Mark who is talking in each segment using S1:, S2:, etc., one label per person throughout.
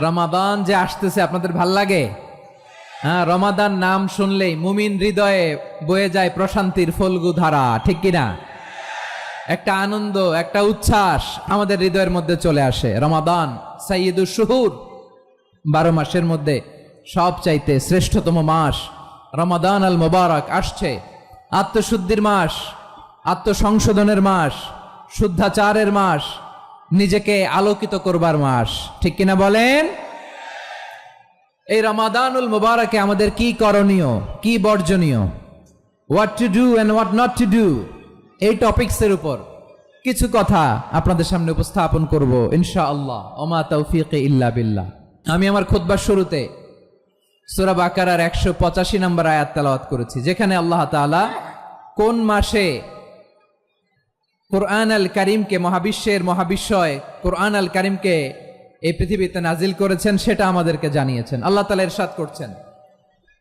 S1: রমাদান যে আসতেছে আপনাদের ভাল লাগে? হ্যাঁ, রমাদান নাম শুনলেই মুমিন হৃদয়ে বয়ে যায় প্রশান্তির ফল্গু ধারা, ঠিক কিনা? একটা আনন্দ, একটা উচ্ছ্বাস আমাদের হৃদয়ের মধ্যে চলে আসে। রমাদান সাইয়্যিদুশ শুহুর, 12 মাসের মধ্যে সবচাইতে শ্রেষ্ঠতম মাস রমাদান আল মুবারক আসছে। আত্মশুদ্ধির মাস, আত্মসংশোধনের মাস, শুদ্ধাচারের মাস, নিজেকে আলোকিত করবার মাস, ঠিক কিনা বলেন? এই রমাদানুল মুবারকে আমাদের কি করণীয়, কি বর্জনীয়, what to do and what not to do, এই টপিকসের উপর কিছু কথা আপনাদের সামনে উপস্থাপন করব ইনশাআল্লাহ। ওমা তাওফীকি ইল্লা বিল্লাহ। আমি আমার খুতবার শুরুতে সূরা বাকারার 185 নম্বর আয়াত তেলাওয়াত করেছি, যেখানে আল্লাহ তাআলা কোন মাসে কুরআন আল কারীমকে, মহাবিশ্বের মহাবিশ্বয় কুরআন আল কারীমকে এই পৃথিবীতে নাজিল করেছেন সেটা আমাদেরকে জানিয়েছেন। আল্লাহ তাআলা ইরশাদ করছেন,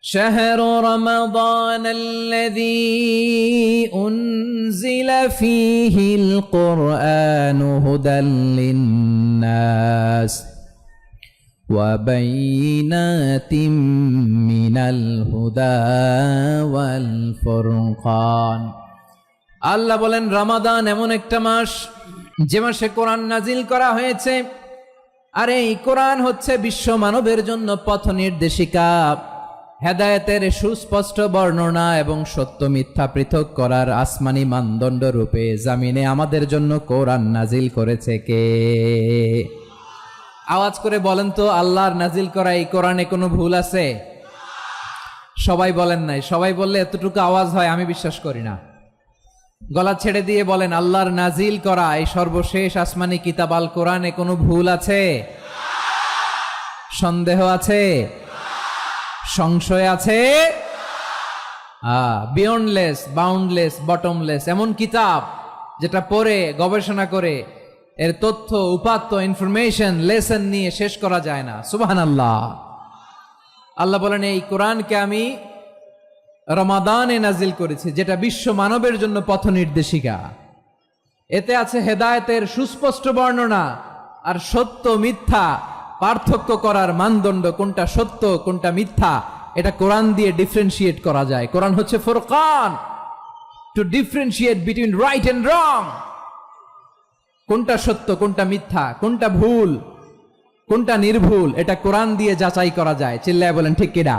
S1: শাহরু রমাদানাল্লাযী উনজিলা ফীহিল কুরআনু হুদাল লিন্নাস ওয়া বাইনাতিম মিনাল হুদা ওয়াল ফুরকান। আল্লাহ বলেন, রমাদান এমন একটা মাস যে মাসে কোরআন নাজিল করা হয়েছে, আর এই কোরআন হচ্ছে বিশ্ব মানবের জন্য পথ নির্দেশিকা, হেদায়েতের সুস্পষ্ট বর্ণনা এবং সত্য মিথ্যা পৃথক করার আসমানি মানদণ্ড রূপে জামিনে আমাদের জন্য কোরআন নাজিল করেছে কে? আওয়াজ করে বলেন তো, আল্লাহর নাজিল করা এই কোরআনে কোনো ভুল আছে? সবাই বলেন নাই। সবাই বললে এতটুকু আওয়াজ হয় আমি বিশ্বাস করি না। গলা ছেড়ে দিয়ে বলেন, আল্লাহর নাজিল করা এই সর্বশেষ আসমানি কিতাব আল কোরআনে কোনো ভুল আছে? সন্দেহ আছে? সংশয় আছে? বিয়ন্ডলেস, বাউন্ডলেস, বটমলেস, এমন কিতাব যেটা পড়ে গবেষণা করে এর তথ্য, উপাত্ত, ইনফরমেশন, লেসন নিয়ে শেষ করা যায় না। সুবহানাল্লাহ। আল্লাহ বলেন, এই কোরআনকে আমি রমাদানে নাজিল করেছি, যেটা বিশ্ব মানবের জন্য পথ নির্দেশিকা। এতে আছে হেদায়েতের সুস্পষ্ট বর্ণনা, আর সত্য মিথ্যা পার্থক্য করার মানদণ্ড, কোনটা সত্য কোনটা মিথ্যা, এটা কোরআন দিয়ে ডিফারেন্সিয়েট করা যায়। কোরআন হচ্ছে ফুরকান, to differentiate between right and wrong. কোনটা সত্য, কোনটা মিথ্যা, কোনটা ভুল, কোনটা নির্ভুল, এটা কোরআন দিয়ে যাচাই করা যায়। চিল্লায় বলেন ঠিক কিনা?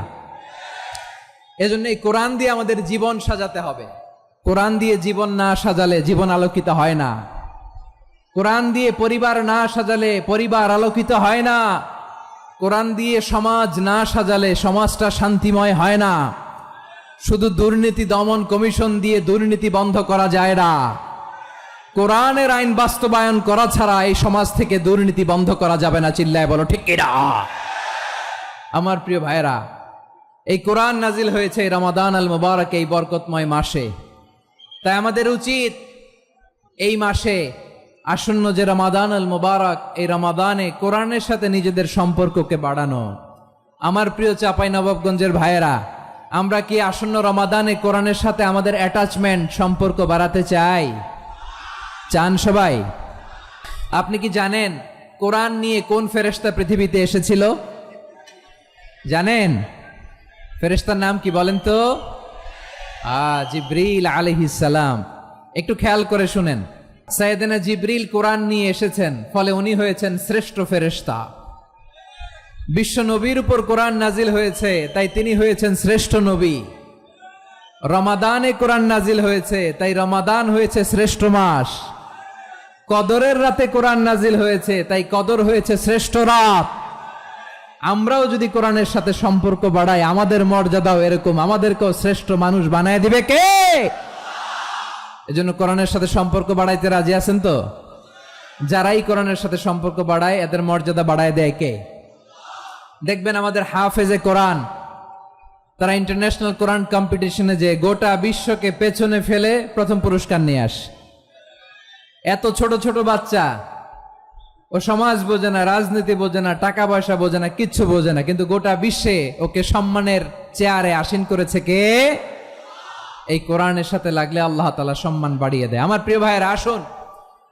S1: এজন্য এই কোরআন দিয়ে আমাদের জীবন সাজাতে হবে। কোরআন দিয়ে জীবন না সাজালে জীবন আলোকিত হয় না। কোরআন দিয়ে পরিবার না সাজালে পরিবার আলোকিত হয় না। কোরআন দিয়ে সমাজ না সাজালে সমাজটা শান্তিময় হয় না। শুধু দুর্নীতি দমন কমিশন দিয়ে দুর্নীতি বন্ধ করা যায় না। কোরআনের আইন বাস্তবায়ন করা ছাড়া এই সমাজ থেকে দুর্নীতি বন্ধ করা যাবে না। চিল্লায় বলো ঠিক কিনা? আমার প্রিয় ভাইরা, এই কোরআন নাজিল হয়েছে রমাদান আল মুবারক, এই বরকতময় মাসে। তাই আমাদের উচিত এই মাসে আসন্ন যে রমাদান আল মুবারক, এই রমাদানে কোরআনের সাথে নিজেদের সম্পর্ককে বাড়ানো। আমার প্রিয় চাঁপাইনবাবগঞ্জের ভাইয়েরা, আমরা কি আসন্ন রমাদানে কোরআনের সাথে আমাদের অ্যাটাচমেন্ট, সম্পর্ক বাড়াতে চাই? চান সবাই? আপনি কি জানেন কোরআন নিয়ে কোন ফেরেশতা পৃথিবীতে এসেছিল? জানেন? ফেরেশতার নাম কি বলেন তো? জিবরিল আলাইহিস সালাম। একটু খেয়াল করে শুনেন, সাইয়েদনা জিবরিল কোরআন নিয়ে এসেছেন, ফলে উনি হয়েছেন শ্রেষ্ঠ ফেরেশতা। বিশ্ব নবীর উপর কোরআন নাজিল হয়েছে, তাই তিনি হয়েছেন শ্রেষ্ঠ নবী। রমাদানে কোরআন নাজিল হয়েছে, তাই রমাদান হয়েছে শ্রেষ্ঠ মাস। কদরের রাতে কোরআন নাজিল হয়েছে, তাই কদর হয়েছে শ্রেষ্ঠ রাত। আমরাও যদি কোরআনের সাথে সম্পর্ক বাড়াই, আমাদের মর্যাদাও এরকম, আমাদেরকেও শ্রেষ্ঠ মানুষ বানায় দিবে কে? এজন্য কোরআনের সাথে সম্পর্ক বাড়াইতে রাজি আছেন তো? যারাই কোরআনের সাথে সম্পর্ক বাড়ায়, এদের মর্যাদা বাড়ায় দেয় কে? দেখবেন আমাদের হাফেজে কোরআন, তারা ইন্টারন্যাশনাল কোরআন কম্পিটিশনে যে গোটা বিশ্বকে পেছনে ফেলে প্রথম পুরস্কার নিয়ে আসে। এত ছোট ছোট বাচ্চা, ও সমাজ বোঝে না, রাজনীতি বোঝে না, টাকা পয়সা বোঝে না, কিচ্ছু বোঝে না, কিন্তু গোটা বিশ্বে ওকে সম্মানের চেয়ারে আসীন করেছে কে? এই কোরআনের সাথে লাগলে আল্লাহ তাআলা সম্মান বাড়িয়ে দেয়। আমার প্রিয় ভাইয়েরা, আসুন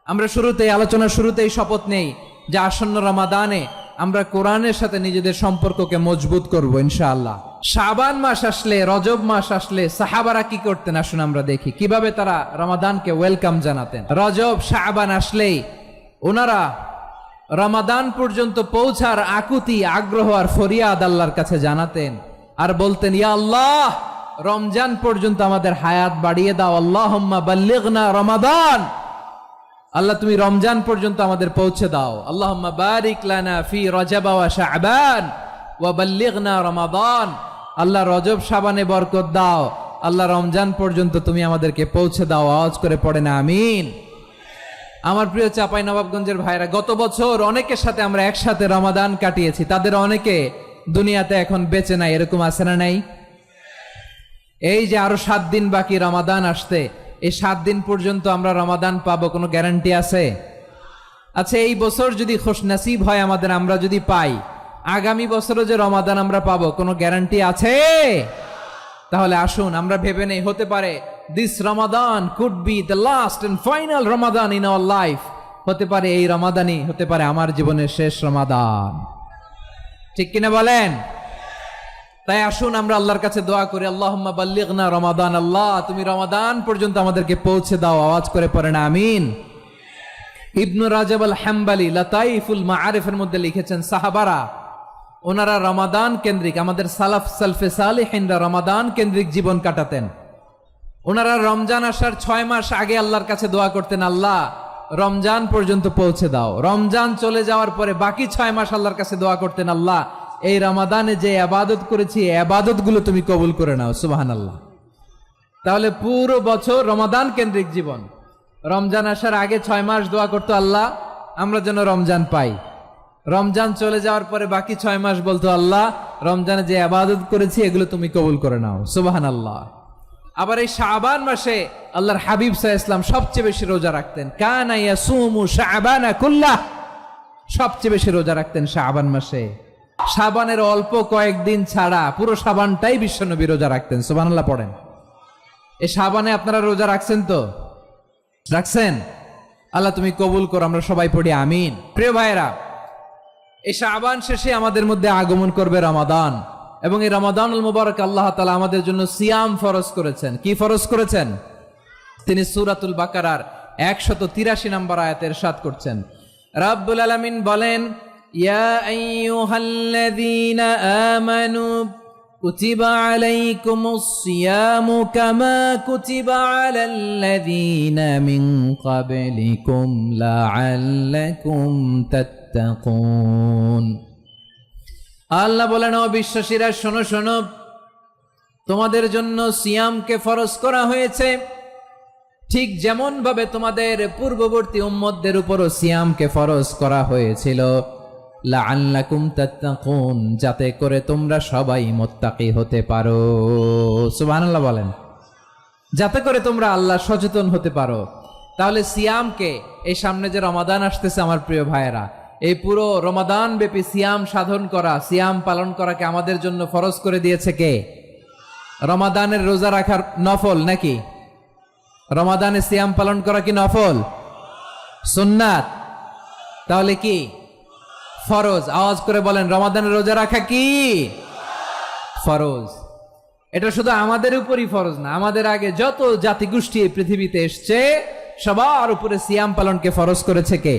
S1: আমরা শুরুতেই, আলোচনার শুরুতেই শপথ নেই যে আসন্ন রমাদানে আমরা কোরআনের সাথে নিজেদের সম্পর্ককে মজবুত করব ইনশাআল্লাহ। শাবান মাস আসলে, রজব মাস আসলে সাহাবারা কি করতেন আসুন আমরা দেখি কিভাবে তারা রমাদানকে ওয়েলকাম জানাতেন। রজব শাবান আসলেই ওনারা রমাদান পর্যন্ত পৌঁছার আকুতি, আগ্রহ আর ফরিয়াদ আল্লাহর কাছে জানাতেন আর বলতেন, ইয়া আল্লাহ, রমজান পর্যন্ত আমাদের হায়াত বাড়িয়ে দাও। আল্লাহুম্মা বাল্লিগনা রমাদান, আল্লাহ তুমি রমজান পর্যন্ত আমাদের পৌঁছে দাও। আল্লাহুম্মা বারিক লানা ফি রজব ওয়া শাবান ওয়া বাল্লিগনা রমাদান, আল্লাহ রজব শাবানে বরকত দাও, আল্লাহ রমজান পর্যন্ত তুমি আমাদেরকে পৌঁছে দাও। আওয়াজ করে পড়েন আমিন। আমার প্রিয় চাঁপাইনবাবগঞ্জের ভাইরা, গত বছর অনেকের সাথে আমরা একসাথে রমাদান কাটিয়েছি, তাদের অনেকে দুনিয়াতে এখন বেঁচে নাই, এরকম আছে না নাই? এই যে আরো 7 দিন বাকি রমাদান আসতে, এই 7 দিন পর্যন্ত আমরা রমাদান পাবো, কোনো গ্যারান্টি আছে? আচ্ছা, এই বছর যদি খুশনসিব হয় আমাদের, আমরা যদি পাই, আগামী বছরও যে রমাদান আমরা পাবো, কোনো গ্যারান্টি আছে? তাহলে আসুন আমরা ভেবে নেই, হতে পারে this Ramadan could be the last and final Ramadan in our life. হতে পারে এই রমাদানই হতে পারে আমার জীবনের শেষ রমাদান। ঠিক কিনা বলেন? তাই আসুন আমরা আল্লাহর কাছে দোয়া করি, আল্লাহুম্মা বাল্লিগনা রমাদান, আল্লাহ তুমি রমাদান পর্যন্ত আমাদেরকে পৌঁছে দাও। আওয়াজ করে পড়েন আমিন। ইবনু রাজব আল হাম্বলি লাতাইফুল মাআরিফের মধ্যে লিখেছেন, সাহাবারা ওনারা রমাদান কেন্দ্রিক, আমাদের সালাফ সালফে সালিহিনরা রমাদান কেন্দ্রিক জীবন কাটাতেন। ওনারা রমজান আসার 6 মাস আগে আল্লাহর কাছে দোয়া করতেন, আল্লাহ রমজান পর্যন্ত পৌঁছে দাও। রমজান চলে যাওয়ার পরে বাকি 6 মাস আল্লাহর কাছে দোয়া করতেন, আল্লাহ এই রমাদানে যে ইবাদত করেছি এই ইবাদতগুলো তুমি কবুল করে নাও। সুবহানাল্লাহ। তাহলে পুরো বছর রমাদান কেন্দ্রিক জীবন। রমজান আসার আগে 6 মাস দোয়া করতো, আল্লাহ আমরা যেন রমজান পাই। রমজান চলে যাওয়ার পরে বাকি 6 মাস বলতো, আল্লাহ রমজানে যে ইবাদত করেছি এগুলো তুমি কবুল করে নাও। সুবহানাল্লাহ। আবার এই শাবান মাসে আল্লাহর হাবিব সাল্লাল্লাহু আলাইহি ওয়াসাল্লাম সবচেয়ে বেশি রোজা রাখতেন। কানা ইয়াসুমু শাবানা কুল্লাহ, সবচেয়ে বেশি রোজা রাখতেন শাবান মাসে। শাবানের অল্প কয়েকদিন ছাড়া পুরো শাবানটাই বিশ্বনবী রোজা রাখতেন। সুবহানাল্লাহ পড়েন। এই শাবানে আপনারা রোজা রাখছেন তো? রাখছেন? আল্লাহ তুমি কবুল করো, আমরা সবাই পড়ি আমিন। প্রিয় ভাইরা, এই শাবান শেষে আমাদের মধ্যে আগমন করবে রমাদান, এবং এই রমাদানুল মুবারক আল্লাহ তাআলা আমাদের জন্য সিয়াম ফরজ করেছেন। কি ফরজ করেছেন? তিনি সূরাতুল বাকারার 183 নম্বর আয়াতে ইরশাদ করছেন, রাব্বুল আলামিন বলেন, ইয়া আইয়ুহাল্লাযীনা আমানু কুতিবা আলাইকুমুস সিয়ামু কামা কুতিবা আলাল্লাযীনা মিন ক্বাবলিকুম লাআল্লাকুম তাত্তাকুন। আল্লাহ বলেন, ও বিশ্বাসীরা শোনো শোনো, তোমাদের জন্য সিয়ামকে ফরজ করা হয়েছে, ঠিক যেমন ভাবে তোমাদের পূর্ববর্তী উম্মতদের উপরও সিয়ামকে ফরজ করা হয়েছিল, লাআল্লাকুম তাত্তাকুন, যাতে করে তোমরা সবাই মুত্তাকি হতে পারো। সুবহানাল্লাহ বলেন, যাতে করে তোমরা আল্লাহ সচেতন হতে পারো। তাহলে সিয়ামকে, এই সামনে যে রমাদান আসতেছে আমার প্রিয় ভাইয়েরা, এই পুরো রমাদান ব্যাপী সিয়াম সাধন করা, সিয়াম পালন করাকে আমাদের জন্য ফরজ করে দিয়েছে কে? রমাদানের রোজা রাখার নফল নাকি? রমাদানে সিয়াম পালন করা কি নফল? সুন্নাত? তাহলে কি ফরজ? আওয়াজ করে বলেন, রমাদানের রোজা রাখা কি ফরজ? এটা শুধু আমাদের উপরই ফরজ না, আমাদের আগে যত জাতিগোষ্ঠী এই পৃথিবীতে এসছে সবার উপরে সিয়াম পালনকে ফরজ করেছে কে?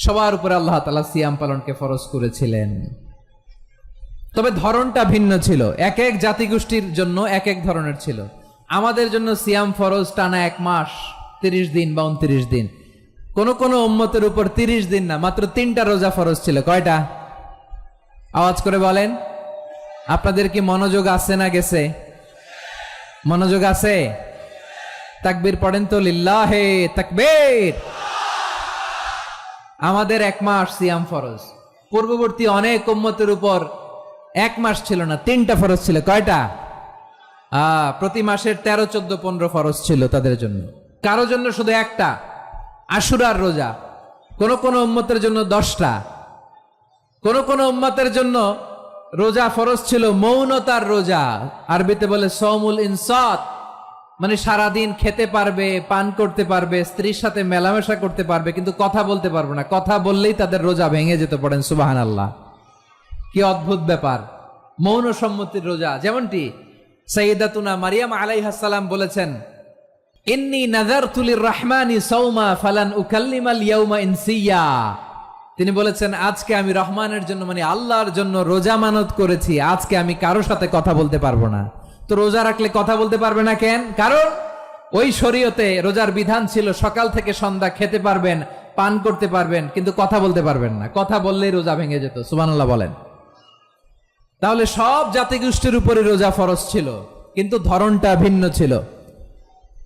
S1: সবার উপরে আল্লাহ তাআলা সিয়াম পালনকে ফরজ করেছিলেন। তবে ধরনটা ভিন্ন ছিল, এক এক জাতিগোষ্ঠীর জন্য এক এক ধরনের ছিল। আমাদের জন্য সিয়াম ফরজ টানা 1 মাস 30 দিন বা 29 দিন। কোন কোন উম্মতের উপর 30 দিন না, মাত্র 3টা রোজা ফরজ ছিল। কয়টা? আওয়াজ করে বলেন। আপনাদের কি মনোযোগ আছে না গেছে? মনোযোগ আছে? তাকবীর পড়েন তো, লিল্লাহে তাকবীর। আমাদের 1 মাস সিয়াম ফরজ। পূর্ববর্তী অনেক উম্মতের উপর 1 মাস ছিল না, 3টা ফরজ ছিল। কয়টা? প্রতি মাসের 13, 14, 15 ফরজ ছিল তাদের জন্য। কারো জন্য শুধু একটা, আশুরার রোজা। কোন কোন উম্মতের জন্য 10টা। কোন কোন উম্মতের জন্য রোজা ফরজ ছিল মৌনতার রোজা, আরবিতে বলে সওমুল ইনসাত, মানে সারাদিন খেতে পারবে, পান করতে পারবে, স্ত্রীর সাথে মেলামেশা করতে পারবে, কিন্তু কথা বলতে পারবে না। কথা বললেই তাদের রোজা ভেঙে যেতে, পড়েন সুবহানাল্লাহ। কি অদ্ভুত ব্যাপার, মৌন সম্মতির রোজা। যেমনটি সাইয়্যিদাতুনা মারিয়াম আলাইহাস সালাম বলেছেন, ইন্নী নাযারতু লির-রাহমানি সাওমা ফালান উকাল্লিমাল ইয়াওমা ইনসিয়া। তিনি বলেছেন, আজকে আমি রহমানের জন্য, মানে আল্লাহর জন্য রোজা মানত করেছি, আজকে আমি কারোর সাথে কথা বলতে পারবো না। তো রোজা রাখলে কথা বলতে পারবে না কেন? কারণ ওই শরীয়তে রোজার বিধান ছিল সকাল থেকে সন্ধ্যা খেতে পারবেন, পান করতে পারবেন, কিন্তু কথা বলতে পারবেন না। কথা বললেই রোজা ভেঙে যেত। সুবহানাল্লাহ বলেন। তাহলে সব জাতিগোষ্ঠীর উপরে রোজা ফরজ ছিল, কিন্তু ধরনটা ভিন্ন ছিল।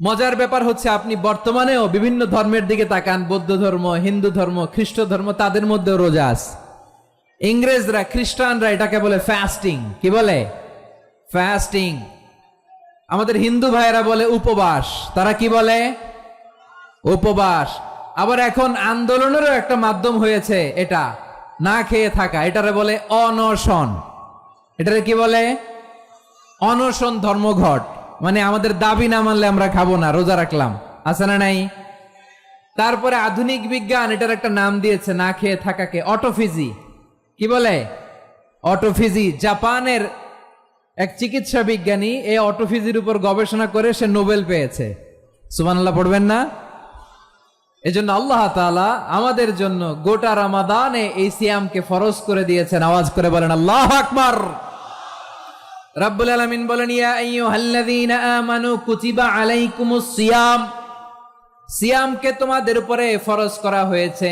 S1: মজার ব্যাপার হচ্ছে, আপনি বর্তমানেও বিভিন্ন ধর্মের দিকে তাকান, বৌদ্ধ ধর্ম, হিন্দু ধর্ম, খ্রিস্ট ধর্ম, তাদের মধ্যেও রোজা আছে। ইংরেজরা, খ্রিস্টানরা এটাকে বলে ফাস্টিং। কি বলে? ফাস্টিং। আমাদের হিন্দু ভাইয়েরা বলে উপবাস। তারা কি বলে? উপবাস। আবার এখন আন্দোলনেরও একটা মাধ্যম হয়েছে এটা, না খেয়ে থাকা, এটারে বলে অনশন। এটারে কি বলে? অনশন ধর্মঘট। মানে আমাদের দাবি না মানলে আমরা খাবো না, রোজা রাখলাম। আছে না নাই? তারপরে আধুনিক বিজ্ঞান এটার একটা নাম দিয়েছে, না খেয়ে থাকাকে, অটোফিজি। কি বলে? অটোফিজি। জাপানের এক চিকিৎসা বিজ্ঞানী এই অটোফিজির উপর গবেষণা করে সে নোবেল পেয়েছে। সুবহানাল্লাহ পড়বেন না? এজন্য আল্লাহ তাআলা আমাদের জন্য গোটা রমাদানে এই সিয়ামকে ফরজ করে দিয়েছেন। আওয়াজ করে বলেন আল্লাহু আকবার। রাব্বুল আলামিন বলেন, ইয়া আইয়ুহাল্লাযীনা আমানু কুতিবা আলাইকুমুস সিয়াম। সিয়ামকে তোমাদের উপরে ফরজ করা হয়েছে,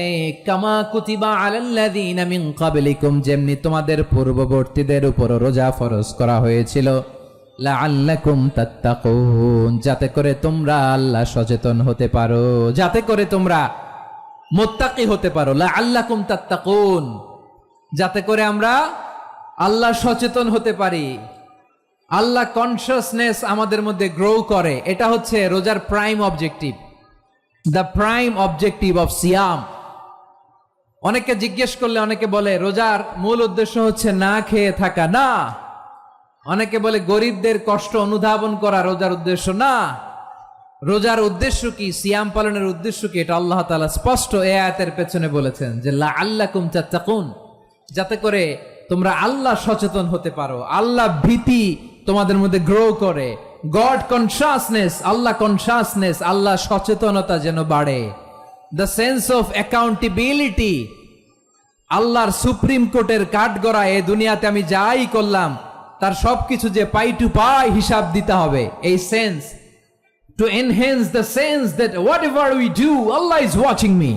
S1: কামা কুতিবা আলাল্লাযীনা মিন ক্বাবলিকুম, যেমনি তোমাদের পূর্ববর্তীদের উপর রোজা ফরজ করা হয়েছিল, লাআল্লাকুম তাত্তাকুন, যাতে করে তোমরা আল্লাহ সচেতন হতে পারো, যাতে করে তোমরা মুত্তাকি হতে পারো। লাআল্লাকুম তাত্তাকুন, যাতে করে আমরা আল্লাহ সচেতন হতে পারি, আল্লাহ কনসিয়াসনেস আমাদের মধ্যে গ্রো করে। এটা হচ্ছে রোজার prime objective, the prime objective of সিয়াম। অনেকে জিজ্ঞেস করলে অনেকে বলে রোজার মূল উদ্দেশ্য হচ্ছে না খেয়ে থাকা। না। অনেকে বলে গরিবদের কষ্ট অনুধাবন করা রোজার উদ্দেশ্য। না। রোজার উদ্দেশ্য কি, সিয়াম পালনের উদ্দেশ্য কি, এটা আল্লাহ তাআলা স্পষ্ট এই আয়াতের পেছনে বলেছেন যে লাআল্লাকুম তাত্তাকুন, যাতে করে তোমরা আল্লাহ সচেতন হতে পারো, আল্লাহ ভীতি তোমাদের মধ্যে গ্রো করে, গড কনসিয়াসনেস, আল্লাহ কনসিয়াসনেস, আল্লাহ সচেতনতা যেন বাড়ে, দ্য সেন্স অফ অ্যাকাউন্টেবিলিটি। আল্লাহর সুপ্রিম কোর্টের কাঠগড়া এই দুনিয়াতে আমি যাই করলাম তার সবকিছু যে পাই টু পাই হিসাব দিতে হবে, এই sense, to enhance the sense that what ever we do Allah is watching me.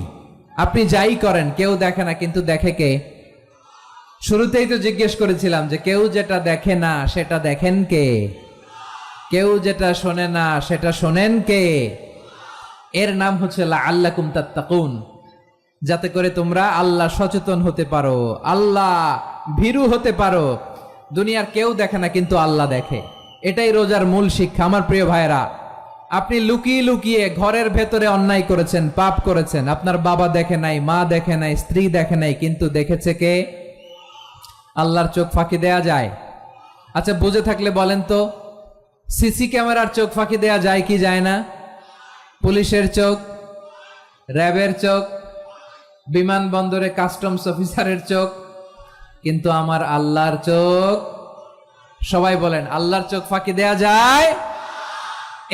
S1: আপনি যাই করেন কেউ দেখে না, কিন্তু দেখে কে? শুরুতেই তো জিজ্ঞেস করেছিলাম যে কেউ যেটা দেখে না সেটা দেখেন কে? কেউ যেটা শোনে না সেটা শোনেন কে? এর নাম হচ্ছে লাআল্লাকুম তাত্তাকুন, যাতে করে তোমরা আল্লাহ সচেতন হতে পারো, আল্লাহ ভীরু হতে পারো। দুনিয়ার কেউ দেখে না, কিন্তু আল্লাহ দেখে। এটাই রোজার মূল শিক্ষা। আমার প্রিয় ভাইরা, আপনি লুকিয়ে লুকিয়ে ঘরের ভেতরে অন্যায় করেছেন, পাপ করেছেন, আপনার বাবা দেখে নাই, মা দেখে নাই, স্ত্রী দেখে নাই, কিন্তু দেখেছে কে? আল্লাহর চোখ ফাঁকি দেয়া যায়? আচ্ছা, বুঝে থাকলে বলেন তো, সিসি ক্যামেরার চোখ ফাঁকি দেয়া যায় কি যায় না? পুলিশের চোখ, র্যাবের চোখ, বিমানবন্দরে কাস্টমস অফিসারের চোখ, কিন্তু আমার আল্লাহর চোখ? সবাই বলেন, আল্লাহর চোখ ফাঁকি দেয়া যায়?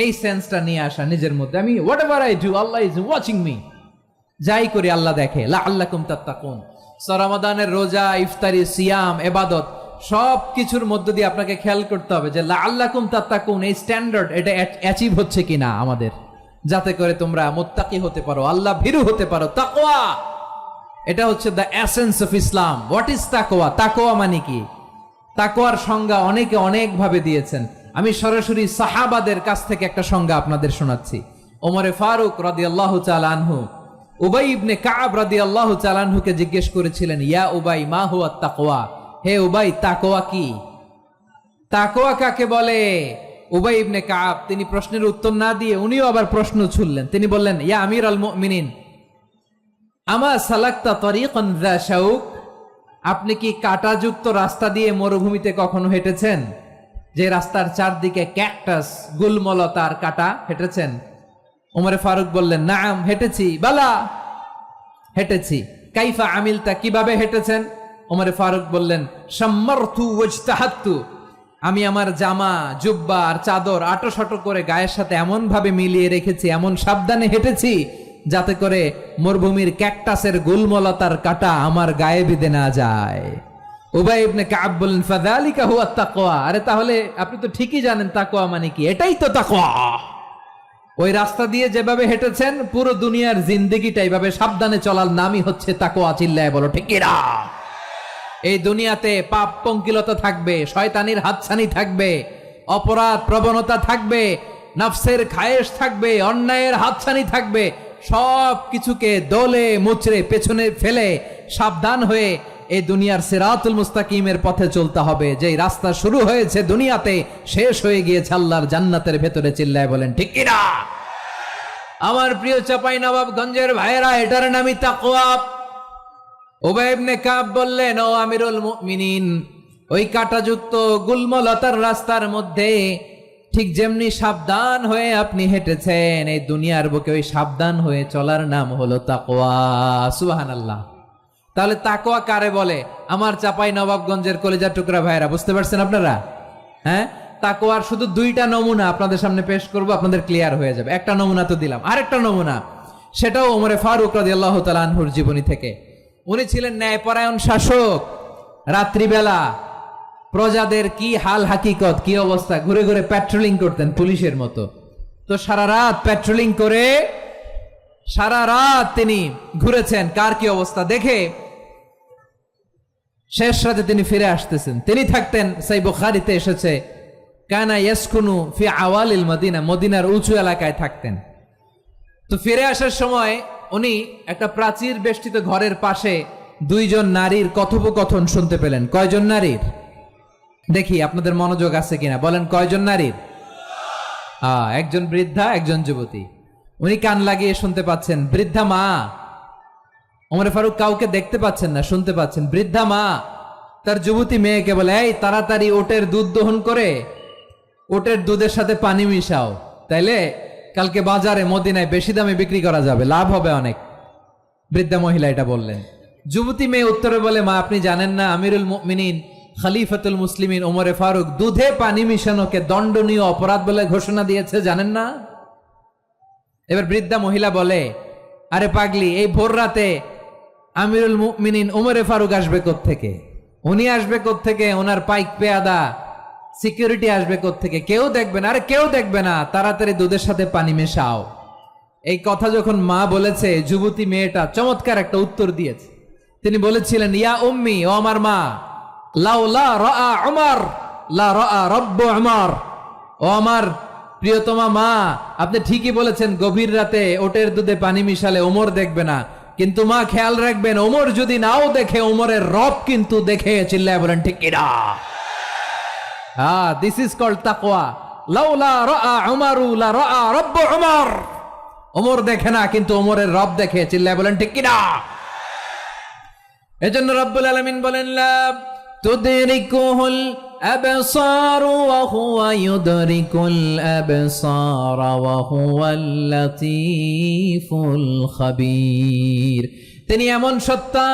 S1: এই সেন্সটা নিয়ে আসা নিজের মধ্যে, আমি what ever I do Allah is watching me, যাই করি আল্লাহ দেখে। লাআল্লাকুম তাত্তাকুন। রমাদানের রোজা, ইফতারি, সিয়াম, ইবাদত সব কিছুর মধ্য দিয়ে আপনাকে খেয়াল করতে হবে যে লাআল্লাকুম তাত্তাকুন, এই স্ট্যান্ডার্ড এটা অ্যাচিভ হচ্ছে কিনা আমাদের, যাতে করে তোমরা মুত্তাকি হতে পারো, আল্লাহ ভীরু হতে পারো। তাকওয়া, এটা হচ্ছে the essence of Islam. What is তাকওয়া? তাকওয়া মানে কি? তাকওয়ার সংজ্ঞা অনেকে অনেক ভাবে দিয়েছেন। আমি সরাসরি সাহাবাদের কাছ থেকে একটা সংজ্ঞা আপনাদের শোনাচ্ছি। ওমরে ফারুক রাদিয়াল্লাহু তাআলা আনহু উবাই ইবনে কাব রাদিয়াল্লাহু তাআলা আনহুকে জিজ্ঞেস করেছিলেন, ইয়া উবাই মা হুয়া তাকওয়া, হে উবাই তাকওয়া কি? তাকওয়া কাকে বলে? উবাই ইবনে কাব তিনি প্রশ্নের উত্তর না দিয়ে উনিও আবার প্রশ্ন ছুড়লেন। তিনি বললেন, ইয়া আমির আল মুমিনিন, আমা সালাকতা তরিকান যা শাউক, আপনি কি কাঁটাযুক্ত রাস্তা দিয়ে মরুভূমিতে কখনো হেঁটেছেন? যে রাস্তার চারদিকে ক্যাকটাস, গুলমলতার কাটা, হেঁটেছেন? ওমরে ফারুক বললেন, নাম, হেঁটেছি। বালা, হেঁটেছি। কাইফা আমিলতা, কিভাবে হেঁটেছেন? ওমরে ফারুক বললেন, শাম্মারতু ওয়াজতাহাত্তু, আমি আমার জামা, জুব্বা আর চাদর আটোসাটো করে গায়ের সাথে এমন ভাবে মিলিয়ে রেখেছি, এমন সাবধানে হেঁটেছি যাতে করে মরুভূমির ক্যাকটাসের গুলমলতার কাটা আমার গায়ে বিঁধে না যায়। উবাই ইবনে কাব বললেন, ফাযালিকা হুয়া তাকওয়া, আরে তাহলে আপনি তো ঠিকই জানেন তাকওয়া মানে কি, এটাই তো তাকওয়া। ওই রাস্তা দিয়ে যেভাবে হেঁটেছেন, পুরো দুনিয়ার জিন্দেগিটা এইভাবে সাবধানে চলার নামই হচ্ছে তাকওয়া। চিল্লায় বলো ঠিক কিনা? এই দুনিয়াতে পাপ পঙ্কিলতা থাকবে, শয়তানির হাতছানি থাকবে, অপরাধ প্রবণতা থাকবে, নফসের খায়েশ থাকবে, অন্যায়ের হাতছানি থাকবে। সব কিছুকে দলে মুচড়ে পেছনে ফেলে সাবধান হয়ে এই দুনিয়ার সিরাতুল মুস্তাকিমের পথে চলতে হবে। যেই রাস্তা শুরু হয়েছে দুনিয়াতে, শেষ হয়ে গিয়েছে আল্লাহর জান্নাতের ভেতরে। চিল্লায় বলেন ঠিক কিনা? আমার প্রিয় চাঁপাইনবাবগঞ্জের ভাইয়েরা, এটার নামই তাকওয়া। উবাই ইবনে কাব বললেন, ও আমিরুল মুমিনিন, ওই কাঁটাযুক্ত গুলমলতার রাস্তার মধ্যে ঠিক যেমনি সাবধান হয়ে আপনি হেঁটেছেন, এই দুনিয়ার বুকে ওই সাবধান হয়ে চলার নাম হলো তাকওয়া। সুবহানাল্লাহ। তাহলে তাকওয়া কারে বলে? আমার চাঁপাইনবাবগঞ্জের কলিজা টুকরা ভাইয়েরা, বুঝতে পারছেন আপনারা? হ্যাঁ, তাকওয়ার শুধু দুইটা নমুনা আপনাদের সামনে পেশ করব, আপনাদের ক্লিয়ার হয়ে যাবে। একটা নমুনা তো দিলাম, আরেকটা নমুনা, সেটাও ওমরে ফারুক রাদিয়াল্লাহু তাআলা আনহুর জীবনী থেকে। উনি ছিলেন ন্যায়পরায়ণ শাসক। রাত্রিবেলা প্রজাদের কি হাল হাকিকত, কি অবস্থা, ঘুরে ঘুরে প্যাট্রোলিং করতেন পুলিশের মতো। তো সারা রাত প্যাট্রোলিং করে সারা রাত তিনি ঘুরেছেন কার কি অবস্থা দেখে। শেষ রাতে তিনি ফিরে আসতেছেন। তিনি থাকতেন, সেই বুখারীতে এসেছে, কানা ইয়াসকুনু ফি আওয়ালিল মদিনা, মদিনার উঁচু এলাকায় থাকতেন। তো ফিরে আসার সময় উনি একটা প্রাচীর বেষ্টিত ঘরের পাশে দুইজন নারীর কথোপকথন শুনতে পেলেন। কয়জন নারীর? দেখি আপনাদের মনোযোগ আছে কিনা, বলেন কয়জন নারীর? একজন বৃদ্ধা, একজন যুবতী। উনি কান লাগিয়ে শুনতে পাচ্ছেন। বৃদ্ধা মা, ওমর ফারুক কাউকে দেখতে পাচ্ছেন না, শুনতে পাচ্ছেন। বৃদ্ধা মা তার যুবতী মেয়েকে বলে, এই তাড়াতাড়ি ওটের দুধ দহন করে ওটের দুধের সাথে পানি মিশাও, তাইলে কালকে বাজারে মদিনায় বেশি দামে বিক্রি করা যাবে, লাভ হবে অনেক। বৃদ্ধা মহিলা এটা বললেন। যুবতী মেয়ে উত্তরে বলে, মা আপনি জানেন না আমিরুল মুমিনিন খলিফাতুল মুসলিমিন ওমরে ফারুক দুধে পানি মিশানোকে দণ্ডনীয় অপরাধ বলে ঘোষণা দিয়েছে, জানেন না? এবার বৃদ্ধা মহিলা বলে, আরে পাগলি, এই ভোর রাতে আমিরুল মুমিনিন ওমরে ফারুক আসবে কোত্থেকে? উনি আসবে কোত্থেকে? ওনার পাইক পেয়াদা সিকিউরিটি আসবে কোত্থেকে? কেউ দেখবে না। আরে কেউ দেখবে না, তাড়াতাড়ি দুধের সাথে পানি মেশাও। এই কথা যখন মা বলেছে, যুবতী মেয়েটা চমৎকার একটা উত্তর দিয়েছে। তিনি বলেছিলেন, ইয়া উম্মি, ও আমার মা, লাউলা রাআ উমর লা রাআ রব্বু উমর, ও আমার প্রিয়তমা মা, আপনি ঠিকই বলেছেন, গভীর রাতে ওটের দুধে পানি মিশালে ওমর দেখবে না, কিন্তু মা খেয়াল রাখবেন, ওমর যদি নাও দেখে, ওমরের রব কিন্তু দেখে। চিল্লায় বলেন ঠিক কিনা? দিস ইজ কল্ড তাকওয়া। লাউলা রাআ উমরু লা রাআ রব্বু উমর, ওমর দেখে না কিন্তু ওমরের রব দেখে। চিল্লায় বলেন ঠিক কিনা? এজন্য রব্বুল আলামিন বলেন, লা তুদরিকুহুল আবসার ওয়া হুয়া ইউদরিকুল আবসার ওয়া হুয়াল লাতীফুল খাবীর। তিনি এমন সত্তা,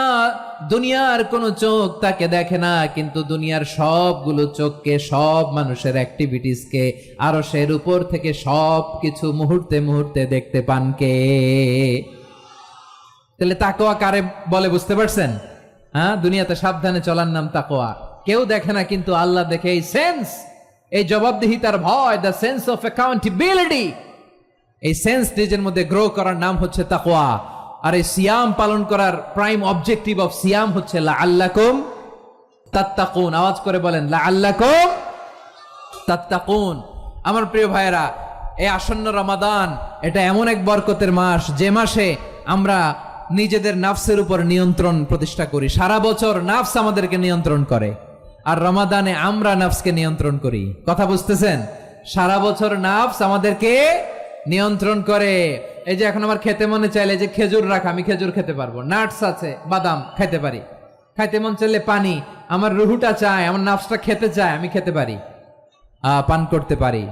S1: দুনিয়ার কোন চোখ তাকে দেখে না, কিন্তু দুনিয়ার সবগুলো চোখকে, সব মানুষের অ্যাক্টিভিটিসকে আরশের উপর থেকে সব কিছু মুহূর্তে মুহূর্তে দেখতে পান কে? তাহলে তাকওয়া কারে বলে বুঝতে পারছেন? দুনিয়াতে সাবধানে চলার নাম তাকওয়া। কেউ দেখে না কিন্তু আল্লাহ দেখে। এই সেন্স, এই জবাবদিহিতার ভয়, দ্য সেন্স অফ অ্যাকাউন্টেবিলিটি, এই সেন্স নিজের মধ্যে গ্রো করার নাম হচ্ছে তাকওয়া। আর এই সিয়াম পালন করার প্রাইম অবজেক্টিভ অফ সিয়াম হচ্ছে লাআল্লাকুম তাত্তাকুন। আওয়াজ করে বলেন, লাআল্লাকুম তাত্তাকুন। আমার প্রিয় ভাইয়েরা, এই আসন্ন রমাদান, এটা এমন এক বরকতের মাস, যে মাসে আমরা নিজেদের নাফসের উপর নিয়ন্ত্রণ প্রতিষ্ঠা করি। সারা বছর নাফস আমাদেরকে নিয়ন্ত্রণ করে, আর রমাদানে আমরা নাফসকে নিয়ন্ত্রণ করি। কথা বুঝতেছেন? সারা বছর নাফস আমাদেরকে নিয়ন্ত্রণ করে। এই যে এখন আমার খেতে মনে চাইলে যে খেজুর রাখ, আমি খেজুর খেতে পারবো, নাটস আছে, বাদাম খেতে পারি। খাইতে মন চাইলে পানি, আমার রুহুটা চায়, আমার নাফসটা খেতে চায়, আমি খেতে পারি। পান করতে পারি।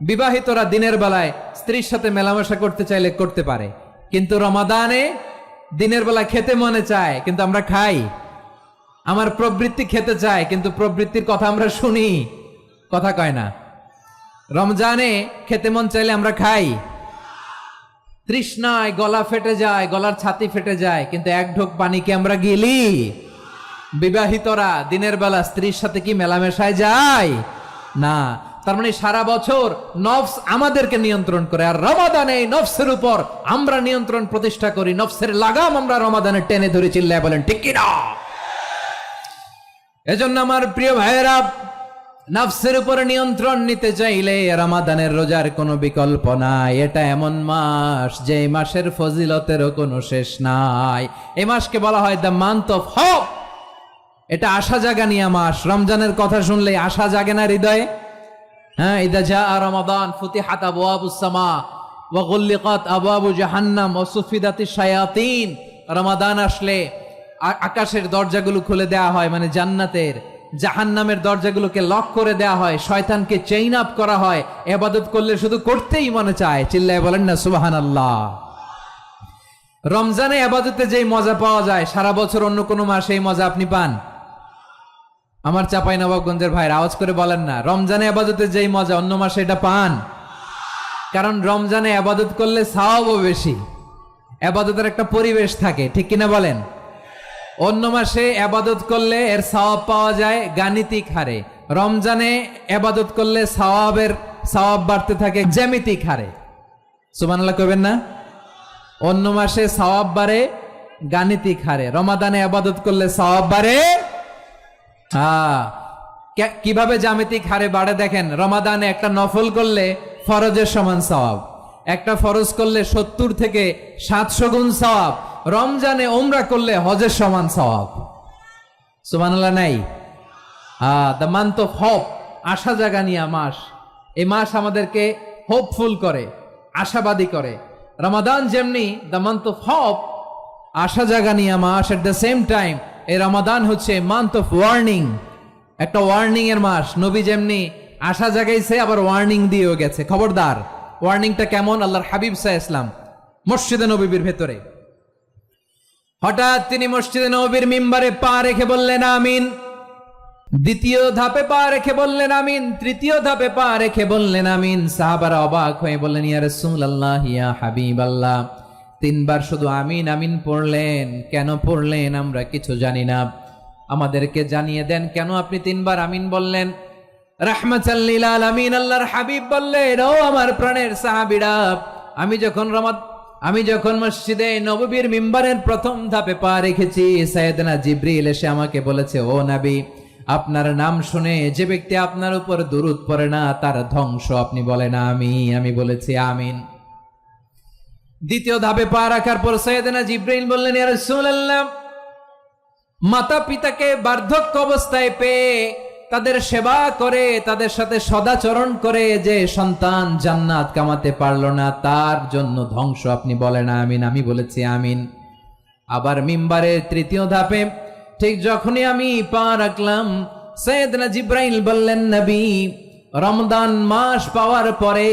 S1: বিবাহিতরা দিনের বেলায় স্ত্রীর সাথে মেলামেশা করতে চাইলে করতে পারে, কিন্তু রমাদানে দিনের বেলা খেতে মনে চায় কিন্তু আমরা খাই। আমার প্রবৃত্তি খেতে চায় কিন্তু প্রবৃত্তির কথা আমরা শুনি, কথা কয় না। রমজানে খেতে মন চাইলে আমরা খাই, তৃষ্ণায় গলা ফেটে যায়, গলার ছাতি ফেটে যায়, কিন্তু এক ঢোক পানি কি আমরা গিলি? বিবাহিতরা দিনের বেলা স্ত্রীর সাথে কি মেলামেশায় যায় না। তার মানে সারা বছর নফস আমাদেরকে নিয়ন্ত্রণ করে, আর রমাদানে নফসের উপর আমরা নিয়ন্ত্রণ প্রতিষ্ঠা করি। নফসের লাগাম আমরা রমাদানে টেনে ধরে, চিল্লায় বলেন ঠিক কিনা? এজন্য আমার প্রিয় ভাইয়েরা, নফসের উপরে নিয়ন্ত্রণ নিতে চাইলে রমাদানের রোজার কোনো বিকল্প নাই। এটা এমন মাস যে মাসের ফজিলতেরও কোনো শেষ নাই। এই মাসকে বলা হয় দ্য মান্থ অফ হোপ। এটা আশা জাগানিয়া মাস। রমজানের কথা শুনলে আশা জাগে না হৃদয়ে? হ্যাঁ, ইদা জাআ রমাদান ফুতিহাত আবওয়াবুস সামা ওয়া গুল্লিকাত আবওয়াবু জাহান্নাম ওয়া সুফিদাতিশ শায়াতিন। রমাদান আসলে আকাশের দরজাগুলো খুলে দেয়া হয়, মানে জান্নাতের। জাহান্নামের দরজাগুলোকে লক করে দেয়া হয়, শয়তানকে চেইন আপ করা হয়। ইবাদত করলে শুধু করতেই মনে চায়, চিল্লায় বলেন না সুবহানাল্লাহ। রমজানে ইবাদতে যেই মজা পাওয়া যায়, সারা বছর অন্য কোনো মাসে এই মজা আপনি পান? আমার চাঁপাইনবাবগঞ্জের ভাইরা আওয়াজ করে বলেন না, রমজানে ইবাদতে যেই মজা অন্য মাসে এটা পান? কারণ রমজানে ইবাদত করলে সওয়াবও বেশি, ইবাদতের একটা পরিবেশ থাকে, ঠিক কিনা বলেন? অন্য মাসে ইবাদত করলে এর সওয়াব পাওয়া যায় গাণিতিক হারে, রমজানে ইবাদত করলে সওয়াব বাড়তে থাকে জ্যামিতিক হারে। সুবহানাল্লাহ কইবেন না? অন্য মাসে সওয়াব বাড়ে গাণিতিক হারে, রমাদানে ইবাদত করলে সওয়াব বাড়ে কিভাবে জ্যামিতিক হারে বাড়ে দেখেন। রমাদানে একটা নফল করলে ফরজের সমান সওয়াব, একটা ফরজ করলে 70 থেকে 700 গুণ সওয়াব, রমজানে উমরা করলে হজের সমান সওয়াব। সুবহানাল্লাহ নাই? দ্য মান্থ অফ হোপ, আশা জাগানিয়া মাস। এই মাস আমাদেরকে হোপফুল করে, আশাবাদী করে। রমাদান যেমনি দ্য মান্থ অফ হোপ, আশা জাগানিয়া মাস, এট দ্য সেম টাইম এই রমাদান হচ্ছে মান্থ অফ ওয়ার্নিং, একটা ওয়ার্নিং এর মাস। নবী যেমনি আশা জাগাইছে, আবার ওয়ার্নিং দিয়েও গেছে, খবরদার। ওয়ার্নিংটা কেমন? আল্লাহর হাবিব সাল্লাল্লাহু আলাইহি ওয়াসাল্লাম মসজিদে নববীর ভেতরে, হঠাৎ তিনি মসজিদে নববীর মিম্বারে পা রেখে বললেন আমিন। দ্বিতীয় ধাপে পা রেখে বললেন আমিন, তৃতীয় ধাপে পা রেখে বললেন আমিন। সাহাবারা অবাক হয়ে বললেন, ইয়া রাসূলুল্লাহ, ইয়া হাবিবাল্লাহ, 3 বার শুধু আমিন আমিন পড়লেন, কেন পড়লেন আমরা কিছু জানি না, আমাদেরকে জানিয়ে দেন কেন আপনি 3 বার আমিন বললেন। রাহমাতাল লিল আলামিন আল্লাহর হাবিব বললেন, ও আমার প্রাণের সাহাবীরা, আমি যখন মসজিদে নববীর মিম্বারের প্রথম ধাপে পা রেখেছি, সাইয়েদনা জিবরিল এসে আমাকে বলেছে, ও নবী, আপনার নাম শুনে যে ব্যক্তি আপনার উপর দুরূদ পড়ে না তার ধ্বংস। আপনি বলেন আমি বলেছি আমিন। দ্বিতীয় ধাপে পা রাখার পর সাইয়েদনা জিবরিল বললেন, ইয়া রাসূলুল্লাহ, মাতা পিতাকে বার্ধক্য অবস্থায় পেয়ে তাদের সেবা করে, তাদের সাথে সদাচরণ করে যে সন্তান জান্নাত কামাতে পারলো না, তার জন্য ধ্বংস। আপনি বলেন আমিন। আমি বলেছি আমিন। আবার মিম্বারের তৃতীয় ধাপে ঠিক যখনই আমি পা রাখলাম, সাইয়েদনা জিবরাইল বললেন, নবী, রমজান মাস পাওয়ার পরে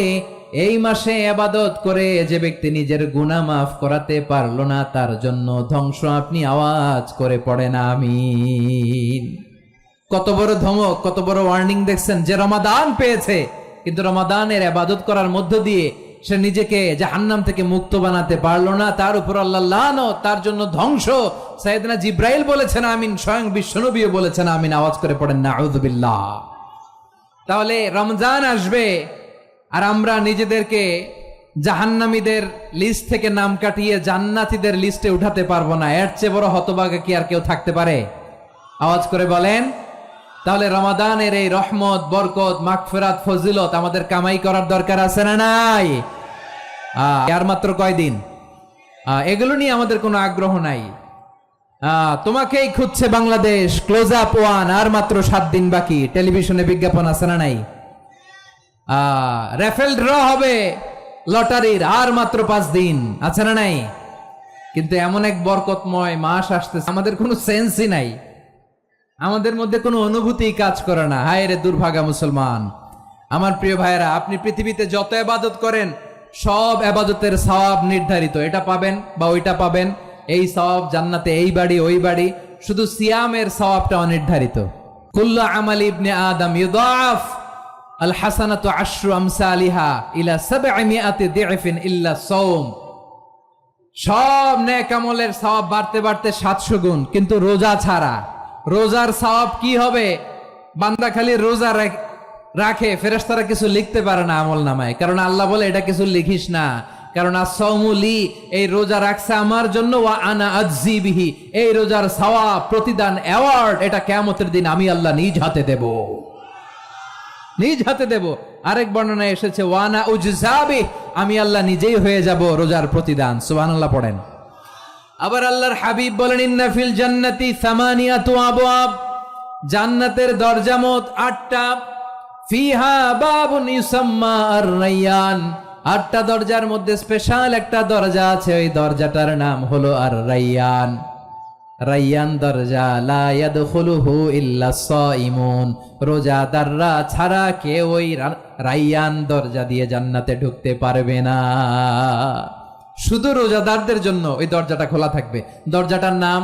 S1: এই মাসে ইবাদত করে যে ব্যক্তি নিজের গুনাহ মাফ করাতে পারলো না, তার জন্য ধ্বংস। আপনি আওয়াজ করে পড়েন আমিন। কত বড় ধমক, কত বড় ওয়ার্নিং দেখছেন। যে রমাদান পেয়েছে, কিন্তু রমাদানের ইবাদত করার মধ্য দিয়ে সে নিজেকে জাহান্নাম থেকে মুক্ত বানাতে পারলো না, তার উপর আল্লাহ লানত, তার জন্য ধ্বংস। সাইয়েদনা জিবরাইল বলেছেন আমিন, স্বয়ং বিশ্বনবীও বলেছেন আমিন। আওয়াজ করে পড়েন নাউযুবিল্লাহ। তাহলে রমজান আসবে আর আমরা নিজেদেরকে জাহান্নামীদের লিস্ট থেকে নাম কাটিয়ে জান্নাতীদের লিস্টে উঠাতে পারবো না। এর চেয়ে বড় হতভাগা কি আর কেউ থাকতে পারে? আওয়াজ করে বলেন। তাহলে রমাদানের এই রহমত, বরকত, মাগফিরাত, ফজিলত আমাদের কামাই করার দরকার আছে না নাই? আর মাত্র কয়দিন, এগুলো নিয়ে আমাদের কোনো আগ্রহ নাই। তোমাকেই খুঁজছে বাংলাদেশ, ক্লোজ আপ 1, আর মাত্র 7 দিন বাকি। টেলিভিশনে বিজ্ঞাপন আছে না নাই? রেফেল ড্র হবে লটারির, আর মাত্র 5 দিন, আছে না নাই? কিন্তু এমন এক বরকতময় মাস আসতেছে, আমাদের কোনো সেন্সই নাই, আমাদের মধ্যে কোনো অনুভূতি কাজ করে না। হায় রে দুর্ভাগা মুসলমান, আমার প্রিয় ভাইয়েরা, আপনি পৃথিবীতে যত ইবাদত করেন সব ইবাদতের সওয়াব নির্ধারিত, এটা পাবেন বা ওইটা পাবেন, এই সওয়াব জান্নাতে, এই বাড়ি ওই বাড়ি। শুধু সিয়ামের সওয়াবটা অনির্ধারিত। কুল্লু আমাল ইবনে আদম ইউদাফ আল হাসানাতু আশরু আমসালিহা ইলা 700 দি'ফিন ইল্লা সাওম। সব নেক আমলের সওয়াব বাড়তে বাড়তে 700 গুণ, কিন্তু রোজা ছাড়া। রোজার সওয়াব কি হবে? বান্দা খালি রোজা রাখে, ফেরেশতারা কিছু লিখতে পারে না আমল নামায়, কারণ আল্লাহ বলে এটা কিছু লিখিস না, কারণ আস-সাওমুলি, এই রোজা রাখছে আমার জন্য, ওয়া আনা আজজি বিহি, এই রোজার সওয়াব, প্রতিদান, অ্যাওয়ার্ড, এটা কিয়ামতের দিন আমি আল্লাহ নিজ হাতে দেব, নিজ হাতে দেব। আরেক বর্ণনায় এসেছে ওয়ানা উজজাবি, আমি আল্লাহ নিজেই হয়ে যাব রোজার প্রতিদান। সুবহানাল্লাহ পড়েন। আবার আল্লাহর হাবিব বলেন ইন্না ফিল জান্নাতি সামানিয়াতু আবওয়াব, জান্নাতের দরজা মোট 8টা। ফিহা বাবুন ইউসাম্মা আর-রায়্যান, 8টা দরজার মধ্যে স্পেশাল একটা দরজা আছে, ওই দরজাটার নাম হলো আর-রায়্যান। রায়্যান দরজা, লা ইয়াদখুলুহু ইল্লা সাইমুন, রোজাদাররা ছাড়া কেউ ওই রায়্যান দরজা দিয়ে জান্নাতে ঢুকতে পারবে না। শুধু রোজাদারদের জন্য ওই দরজাটা খোলা থাকবে। দরজাটার নাম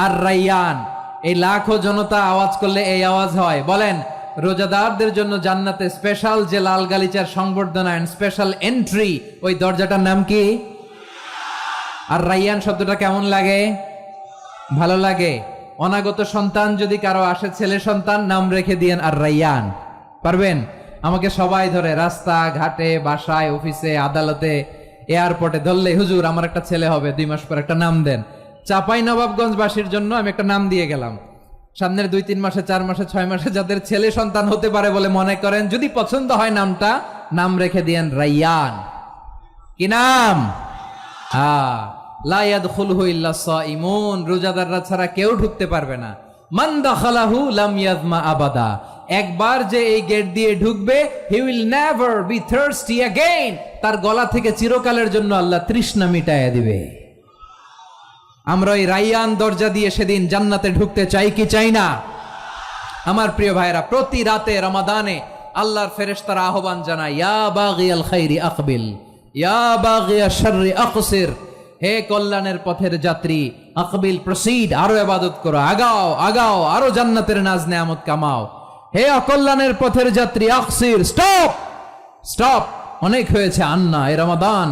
S1: আর-রায়্যান। এই লাখো জনতা আওয়াজ করলে এই আওয়াজ হয়, বলেন রোজাদারদের জন্য জান্নাতে স্পেশাল যে লাল গালিচার সংবর্ধনা এন্ড স্পেশাল এন্ট্রি, ওই দরজাটার নাম কি? আর-রায়্যান শব্দটা কেমন লাগে? ভালো লাগে। অনাগত সন্তান যদি কারো আসে, ছেলে সন্তান, নাম রেখে দিয়েন আর-রায়্যান। পারবেন? আমাকে সবাই ধরে রাস্তা ঘাটে, বাসায়, অফিসে, আদালতে, এয়ারপোর্টে ধরলে, হুজুর আমার একটা ছেলে হবে 2 মাস পর, একটা নাম দেন। চাপাই নবাবগঞ্জবাসীর জন্য আমি একটা নাম দিয়ে গেলাম। সামনের 2-3 মাসে, 4 মাসে, 6 মাসে যাদের ছেলে সন্তান হতে পারে বলে মনে করেন, যদি পছন্দ হয় নামটা, নাম রেখে দিয়েন রায়্যান। কি নাম? লা ইয়াদখুলুহু ইল্লা সাইমুন, রোজাদাররা ছাড়া কেউ ঢুকতে পারবে না। মান দাখালাহু লাম ইয়াজমা আবাদা, একবার যে এই গেট দিয়ে ঢুকবে, he will never be thirsty again, তার গলা থেকে চিরকালের জন্য আল্লাহ তৃষ্ণা মিটাইয়া দিবে। আমরা এই রায়্যান দরজা দিয়ে সেদিন জান্নাতে ঢুকতে চাই কি চাই না? আমার প্রিয় ভাইরা, প্রতি রাতে রমাদানে আল্লাহর ফেরেশতারা আহ্বান জানায়, ইয়া বাগিয়াল খাইরি আকবিল, ইয়া বাগিয়াশ শাররি আকসির, হে কল্যাণের পথের যাত্রী, আকবিল, প্রসিড, আরো ইবাদত করো, আগাও আগাও, আরো জান্নাতের নাজ নেয়ামত কামাও। হে অকল্যাণের পথের যাত্রী, আকসির, স্টপ স্টপ, অনেক হয়েছে, আন্না, এ রমাদান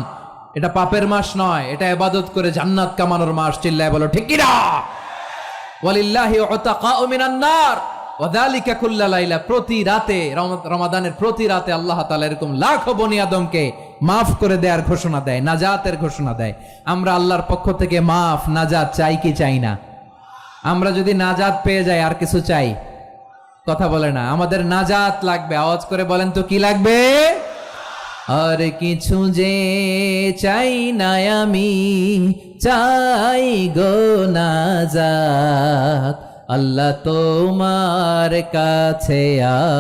S1: এটা পাপের মাস নয়, এটা ইবাদত করে জান্নাত কামানোর মাস। চিল্লায় বলো ঠিক কি না? ওয়ালিল্লাহি উতাকাউ মিনান নার ওয়া যালিকা কুল্লা লাইলা, প্রতি রাতে, রমাদানের প্রতি রাতে আল্লাহ তাআলা এরকম লাখো বনি আদমকে মাফ করে দেওয়ার ঘোষণা দেয়, নাজাতের ঘোষণা দেয়। আমরা আল্লাহর পক্ষ থেকে মাফ, নাজাত চাই কি চাই না? আমরা যদি নাজাত পেয়ে যাই আর কিছু চাই? কথা বলে না। আমাদের নাজাত লাগবে, আওয়াজ করে বলেন তো কি লাগবে? আর কিছু যে চাই না আমি, চাই গো নাজাত, আল্লাহ তোমার কাছে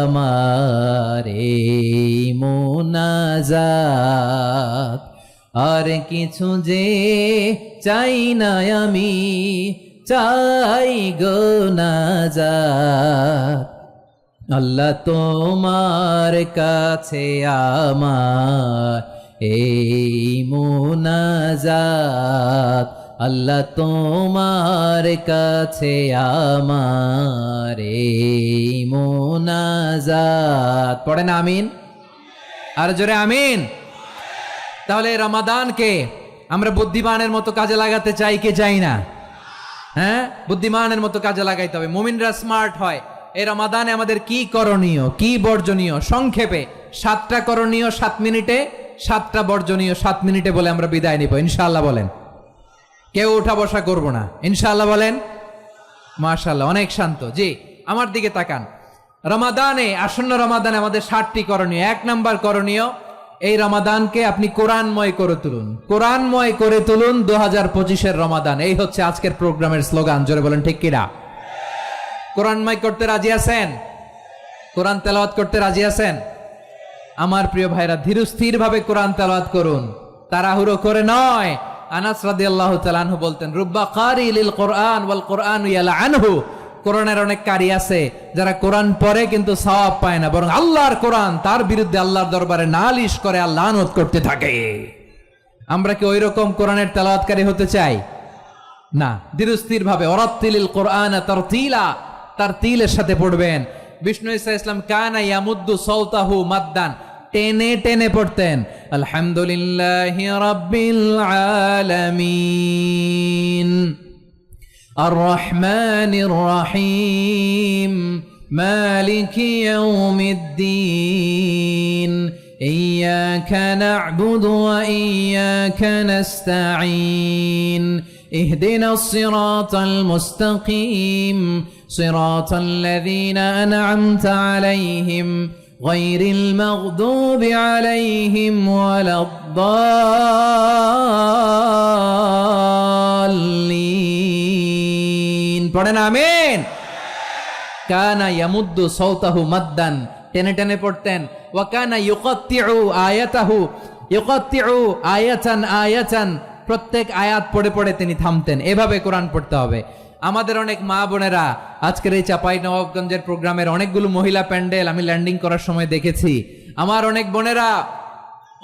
S1: আমার এই মুনাজাত। আর কিছু যে চাই না আমি, চাই গো নাজাত, আল্লাহ তোমার কাছে আমার এই মুনাজাত, আল্লাহ তোমার কাছে আমার এই মুনাজাত। পড়েন আমিন, আর জোরে আমিন। তাহলে রমাদানকে আমরা বুদ্ধিমানের মতো কাজে লাগাতে চাই কি চাই না? হ্যাঁ, বুদ্ধিমানের মতো কাজে লাগাইতে হবে। মুমিনরা স্মার্ট হয়। এই রমাদানে আমাদের কি করণীয়, কি বর্জনীয়? সংক্ষেপে 7টা করণীয় 7 মিনিটে, 7টা বর্জনীয় 7 মিনিটে বলে আমরা বিদায় নিব ইনশাআল্লাহ। বলেন, কেউ উঠা বসা করবো না ইনশাআল্লাহ। বলেন মাশাআল্লাহ, অনেক শান্ত। জি, আমার দিকে তাকান। রমাদানে, আসন্ন রমাদানে আমাদের 7টি করণীয়। 1 নাম্বার করণীয়, এই রমাদানকে আপনি কোরআনময় করে তুলুন। কোরআনময় করে তুলুন 2025-এর রমাদান। এই হচ্ছে আজকের প্রোগ্রামের স্লোগান। জোরে বলেন ঠিক কিনা? কোরআনময় করতে রাজি আছেন? কোরআন তেলাওয়াত করতে রাজি আছেন? আমার প্রিয় ভাইরা, ধীরস্থির ভাবে কোরআন তেলাওয়াত করুন, তাড়াহুড়ো করে নয়। আনাস রাদিয়াল্লাহু তাআলা আনহু বলতেন, রুব্বা কারি লিল কোরআন ওয়াল কোরআনু ইয়ালআনহু, কোরআনের অনেক কারি আছে যারা কোরআন পড়ে কিন্তু সওয়াব পায় না, বরং আল্লাহর কোরআন তার বিরুদ্ধে আল্লাহর দরবারে নালিশ করে আর লানত করতে থাকে। আমরা কি ওই রকম কোরআনের তেলাওয়াতকারী হতে চাই? না। ধীরস্থির ভাবে ওয়ারাত্তিলিল কোরআন তারতিলা, তারতিলের সাথে পড়বেন। বিষ্ণু ঈসা ইসলাম কানা ইয়ামুদ্দু সাওতাহু মাদ্দান, টেনে টেনে পড়তেন। আলহামদুলিল্লাহি রাব্বিল আলামিন আর রহমানির রহিম মালিকি ইয়াউমিদ্দিন ইয়্যাকা না'বুদু ওয়া ইয়্যাকা নাস্তাঈন ইহদিনাস সিরাতাল মুস্তাকিম সিরাতাল লাযীনা আন'আমতা আলাইহিম গায়রিল মাগদুবি আলাইহিম ওয়ালাদ-দাল্লিন। পড়েন আমিন। কানা ইয়ামুদ্দু সাওতাহু মাদ্দান, টেনে টেনে পড়তেন। ওয়া কানা ইউকাত্তিউ আয়াতাহু, ইউকাত্তিউ আয়াতান আয়াতান, প্রত্যেক আয়াত পড়ে পড়ে তিনি থামতেন। এভাবে কোরআন পড়তে হবে। আমাদের অনেক মা বোনেরা আজকের এই চাঁপাইনবাবগঞ্জের প্রোগ্রামের অনেকগুলো মহিলা প্যান্ডেল আমি ল্যান্ডিং করার সময় দেখেছি। আমার অনেক বোনেরা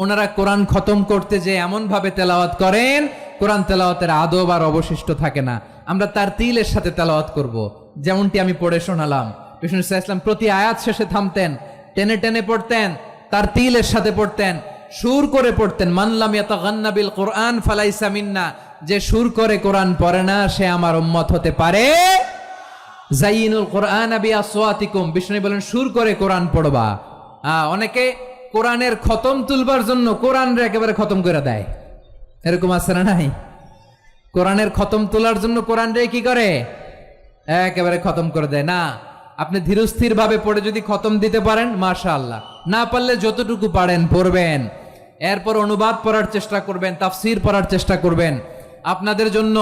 S1: ওনারা কোরআন খতম করতে যে এমন ভাবে তেলাওয়াত করেন, কোরআন তেলাওয়াতের আদব আর অবশিষ্ট থাকে না। আমরা তারতিলের সাথে তেলাওয়াত করব, যেমনটি আমি পড়ে শোনালাম। বিষ্ণু ইসলাম প্রতি আয়াত শেষে থামতেন, টেনে টেনে পড়তেন, তারতিলের সাথে পড়তেন, সুর করে পড়তেন। মান লাম ইয়াতাগান্না বিল কোরআন ফালাইসা মিন্না, যে সুর করে কোরআন পড়ে না সে আমার উম্মত হতে পারে। যায়িনুল কোরআন বিআসওয়াতিকুম, বিষ্ণু বলেন সুর করে কোরআন পড়বা। অনেকে কোরআনের খতম তুলবার জন্য কোরআনরে একেবারে খতম করে দেয়, এরকম আছে না নাই? কোরআনের খতম তোলার জন্য কোরআনরে কি করে? একেবারে খতম করে দেয়। না, আপনি ধীরস্থির ভাবে পড়ে যদি খতম দিতে পারেন মাশাআল্লাহ, না পারলে যতটুকু পারেন পড়বেন। এরপর অনুবাদ পড়ার চেষ্টা করবেন, তাফসীর পড়ার চেষ্টা করবেন। আপনাদের জন্য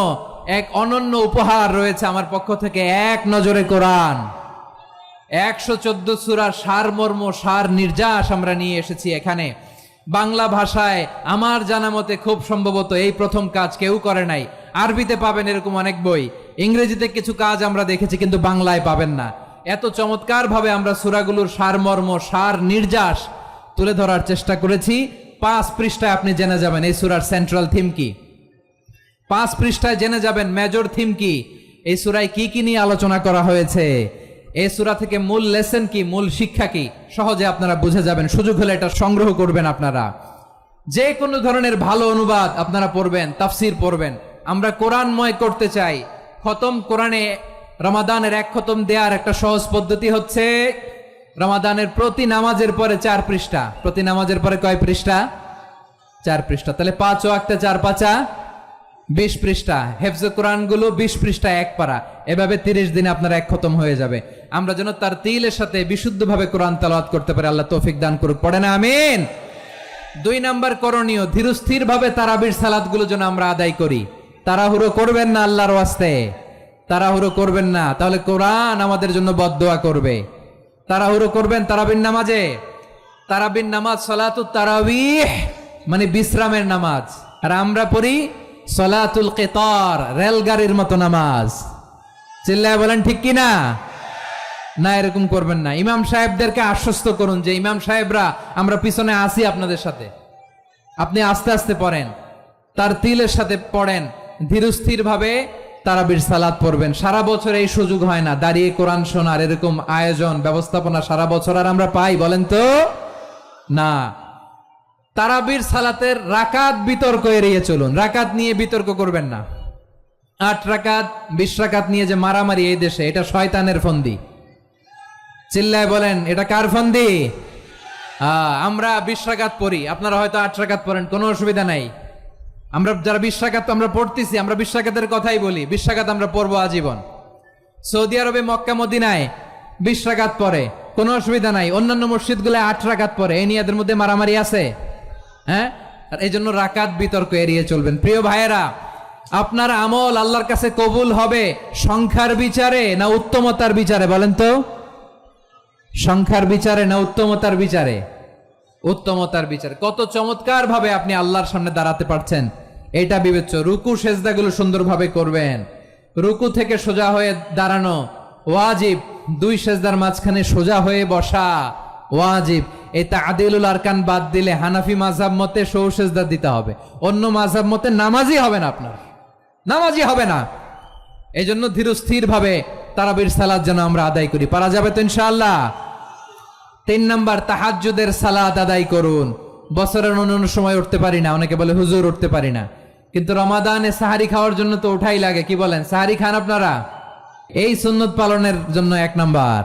S1: এক অনন্য উপহার রয়েছে আমার পক্ষ থেকে, এক নজরে কোরআন। 114 সূরার সারমর্ম, সার নির্যাস আমরা নিয়ে এসেছি এখানে। বাংলা ভাষায় আমার জানা মতে খুব সম্ভবত এই প্রথম কাজ কেউ করে নাই। আরবিতে পাবেন এরকম অনেক বই, ইংরেজিতে কিছু কাজ আমরা দেখেছি, কিন্তু বাংলায় পাবেন না। এত চমৎকার ভাবে আমরা সূরাগুলোর সারমর্ম, সার নির্যাস তুলে ধরার চেষ্টা করেছি। 5 পৃষ্ঠায় আপনি জেনে যাবেন এই সূরার সেন্ট্রাল থিম কি। 5 পৃষ্ঠায় জেনে যাবেন মেজর থিম কি, এই সূরায় কি কি নিয়ে আলোচনা করা হয়েছে, এই সূরা থেকে মূল লেসন কি, মূল শিক্ষা কি, সহজে আপনারা বুঝে যাবেন। সুযোগ হলে এটা সংগ্রহ করবেন। আপনারা যে কোনো ধরনের ভালো অনুবাদ আপনারা পড়বেন, তাফসীর পড়বেন। আমরা কোরআনময় করতে চাই। খতম কোরআনে রমাদানের 1 খতম দেওয়ার একটা সহজ পদ্ধতি হচ্ছে রমাদানের প্রতি নামাজের পরে 4 পৃষ্ঠা। প্রতি নামাজের পরে কয় পৃষ্ঠা? 4 পৃষ্ঠা। তাহলে 5 ওয়াক্তে 4 পাঁচা 20 পৃষ্ঠা। হেফজে কোরআন গুলো 20 পৃষ্ঠা 1 পারা। এভাবে 30 দিনে আপনার 1 খতম হয়ে যাবে। আমরা যেন তারতিলের সাথে বিশুদ্ধভাবে কোরআন তেলাওয়াত করতে পারি, আল্লাহ তৌফিক দান করুক। পড়েন আমিন। 2 নাম্বার করণীয়, ধীরস্থির ভাবে তারাবির সালাত গুলো যেন আমরা আদায় করি। তাড়াহুড়ো করবেন না, আল্লাহর ওয়াস্তে তাড়াহুড়ো করবেন না, তাহলে কোরআন আমাদের জন্য বদদোয়া করবে। তাড়াহুড়ো করবেন তারাবির নামাজে। তারাবির নামাজ সালাতুত তারাবিহ মানে বিশ্রামের নামাজ, আর আমরা পড়ি সালাতুল কিতার, রেলগাড়ির মতো নামাজ। চিল্লায় বলেন ঠিক কি না? না, এরকম করবেন না। ইমাম সাহেবদেরকে আশ্বস্ত করুন যে ইমাম সাহেবরা আমরা পিছনে আসি আপনাদের সাথে, আপনি আস্তে আস্তে পড়েন, তারতিলের সাথে পড়েন, ধীরস্থির ভাবে তারাবির সালাত পড়বেন। সারা বছর এই সুযোগ হয় না, দাঁড়িয়ে কোরআন শোনার এরকম আয়োজন ব্যবস্থাপনা সারা বছর আর আমরা পাই বলেন তো? না। তারাবির সালাতের রাকাত বিতর্ক এড়িয়ে চলুন। রাকাত নিয়ে বিতর্ক করবেন না। 8 রাকাত 20 রাকাত নিয়ে যে মারামারি এই দেশে, এটা শয়তানের ফন্দি। চিল্লায় বলেন এটা কার ফন্দি? আমরা 20 রাকাত পড়ি, আপনারা হয়তো 8 রাকাত পড়েন, কোনো অসুবিধা নাই। আমরা যারা 20 রাকাত আমরা পড়তেছি, আমরা 20 রাকাতের কথাই বলি। 20 রাকাত আমরা পড়বো আজীবন। সৌদি আরবে মক্কা মদিনায় 20 রাকাত পড়ে, কোনো অসুবিধা নাই। অন্যান্য মসজিদ গুলো 8 রাকাত পড়ে, এই নিয়ে এদের মধ্যে মারামারি আছে? হ্যাঁ, আর এই জন্য রাকাত বিতর্ক এড়িয়ে চলবেন। প্রিয় ভাইয়েরা, আপনার আমল আল্লাহর কাছে কবুল হবে সংখ্যার বিচারে না উত্তমতার বিচারে বলেন তো? সংখ্যার বিচারে না উত্তমতার বিচারে? উত্তমতার বিচারে। কত চমৎকার ভাবে আপনি আল্লাহর সামনে দাঁড়াতে পারছেন এটা বিবেচ্য। রুকু সেজদাগুলো সুন্দরভাবে করবেন। রুকু থেকে সোজা হয়ে দাঁড়ানো, ওয়াজিব, দুই সেজদার মাঝখানে সোজা হয়ে বসা ওয়াজিব। এই তা'দীলুল আরকান বাদ দিলে হানাফি মাযহাব মতে সৌ সেজদা দিতে হবে, অন্য মাযহাব মতে নামাজই হবে না, আপনার নামাজই হবে না। এই জন্য ধীরস্থির ভাবে তারাবির সালাত যেন আমরা আদায় করি। পারা যাবে তো ইনশাআল্লাহ? 3 নাম্বার, তাহাজ্জুদের সালাত আদায় করুন। বছরের অন্য সময় উঠতে পারি না, অনেকে বলে হুজুর উঠতে পারি না, কিন্তু রমাদানে সাহারি খাওয়ার জন্য তো উঠাই লাগে। কি বলেন, সাহারি খান আপনারা? এই সুন্নত পালনের জন্য 1 নাম্বার।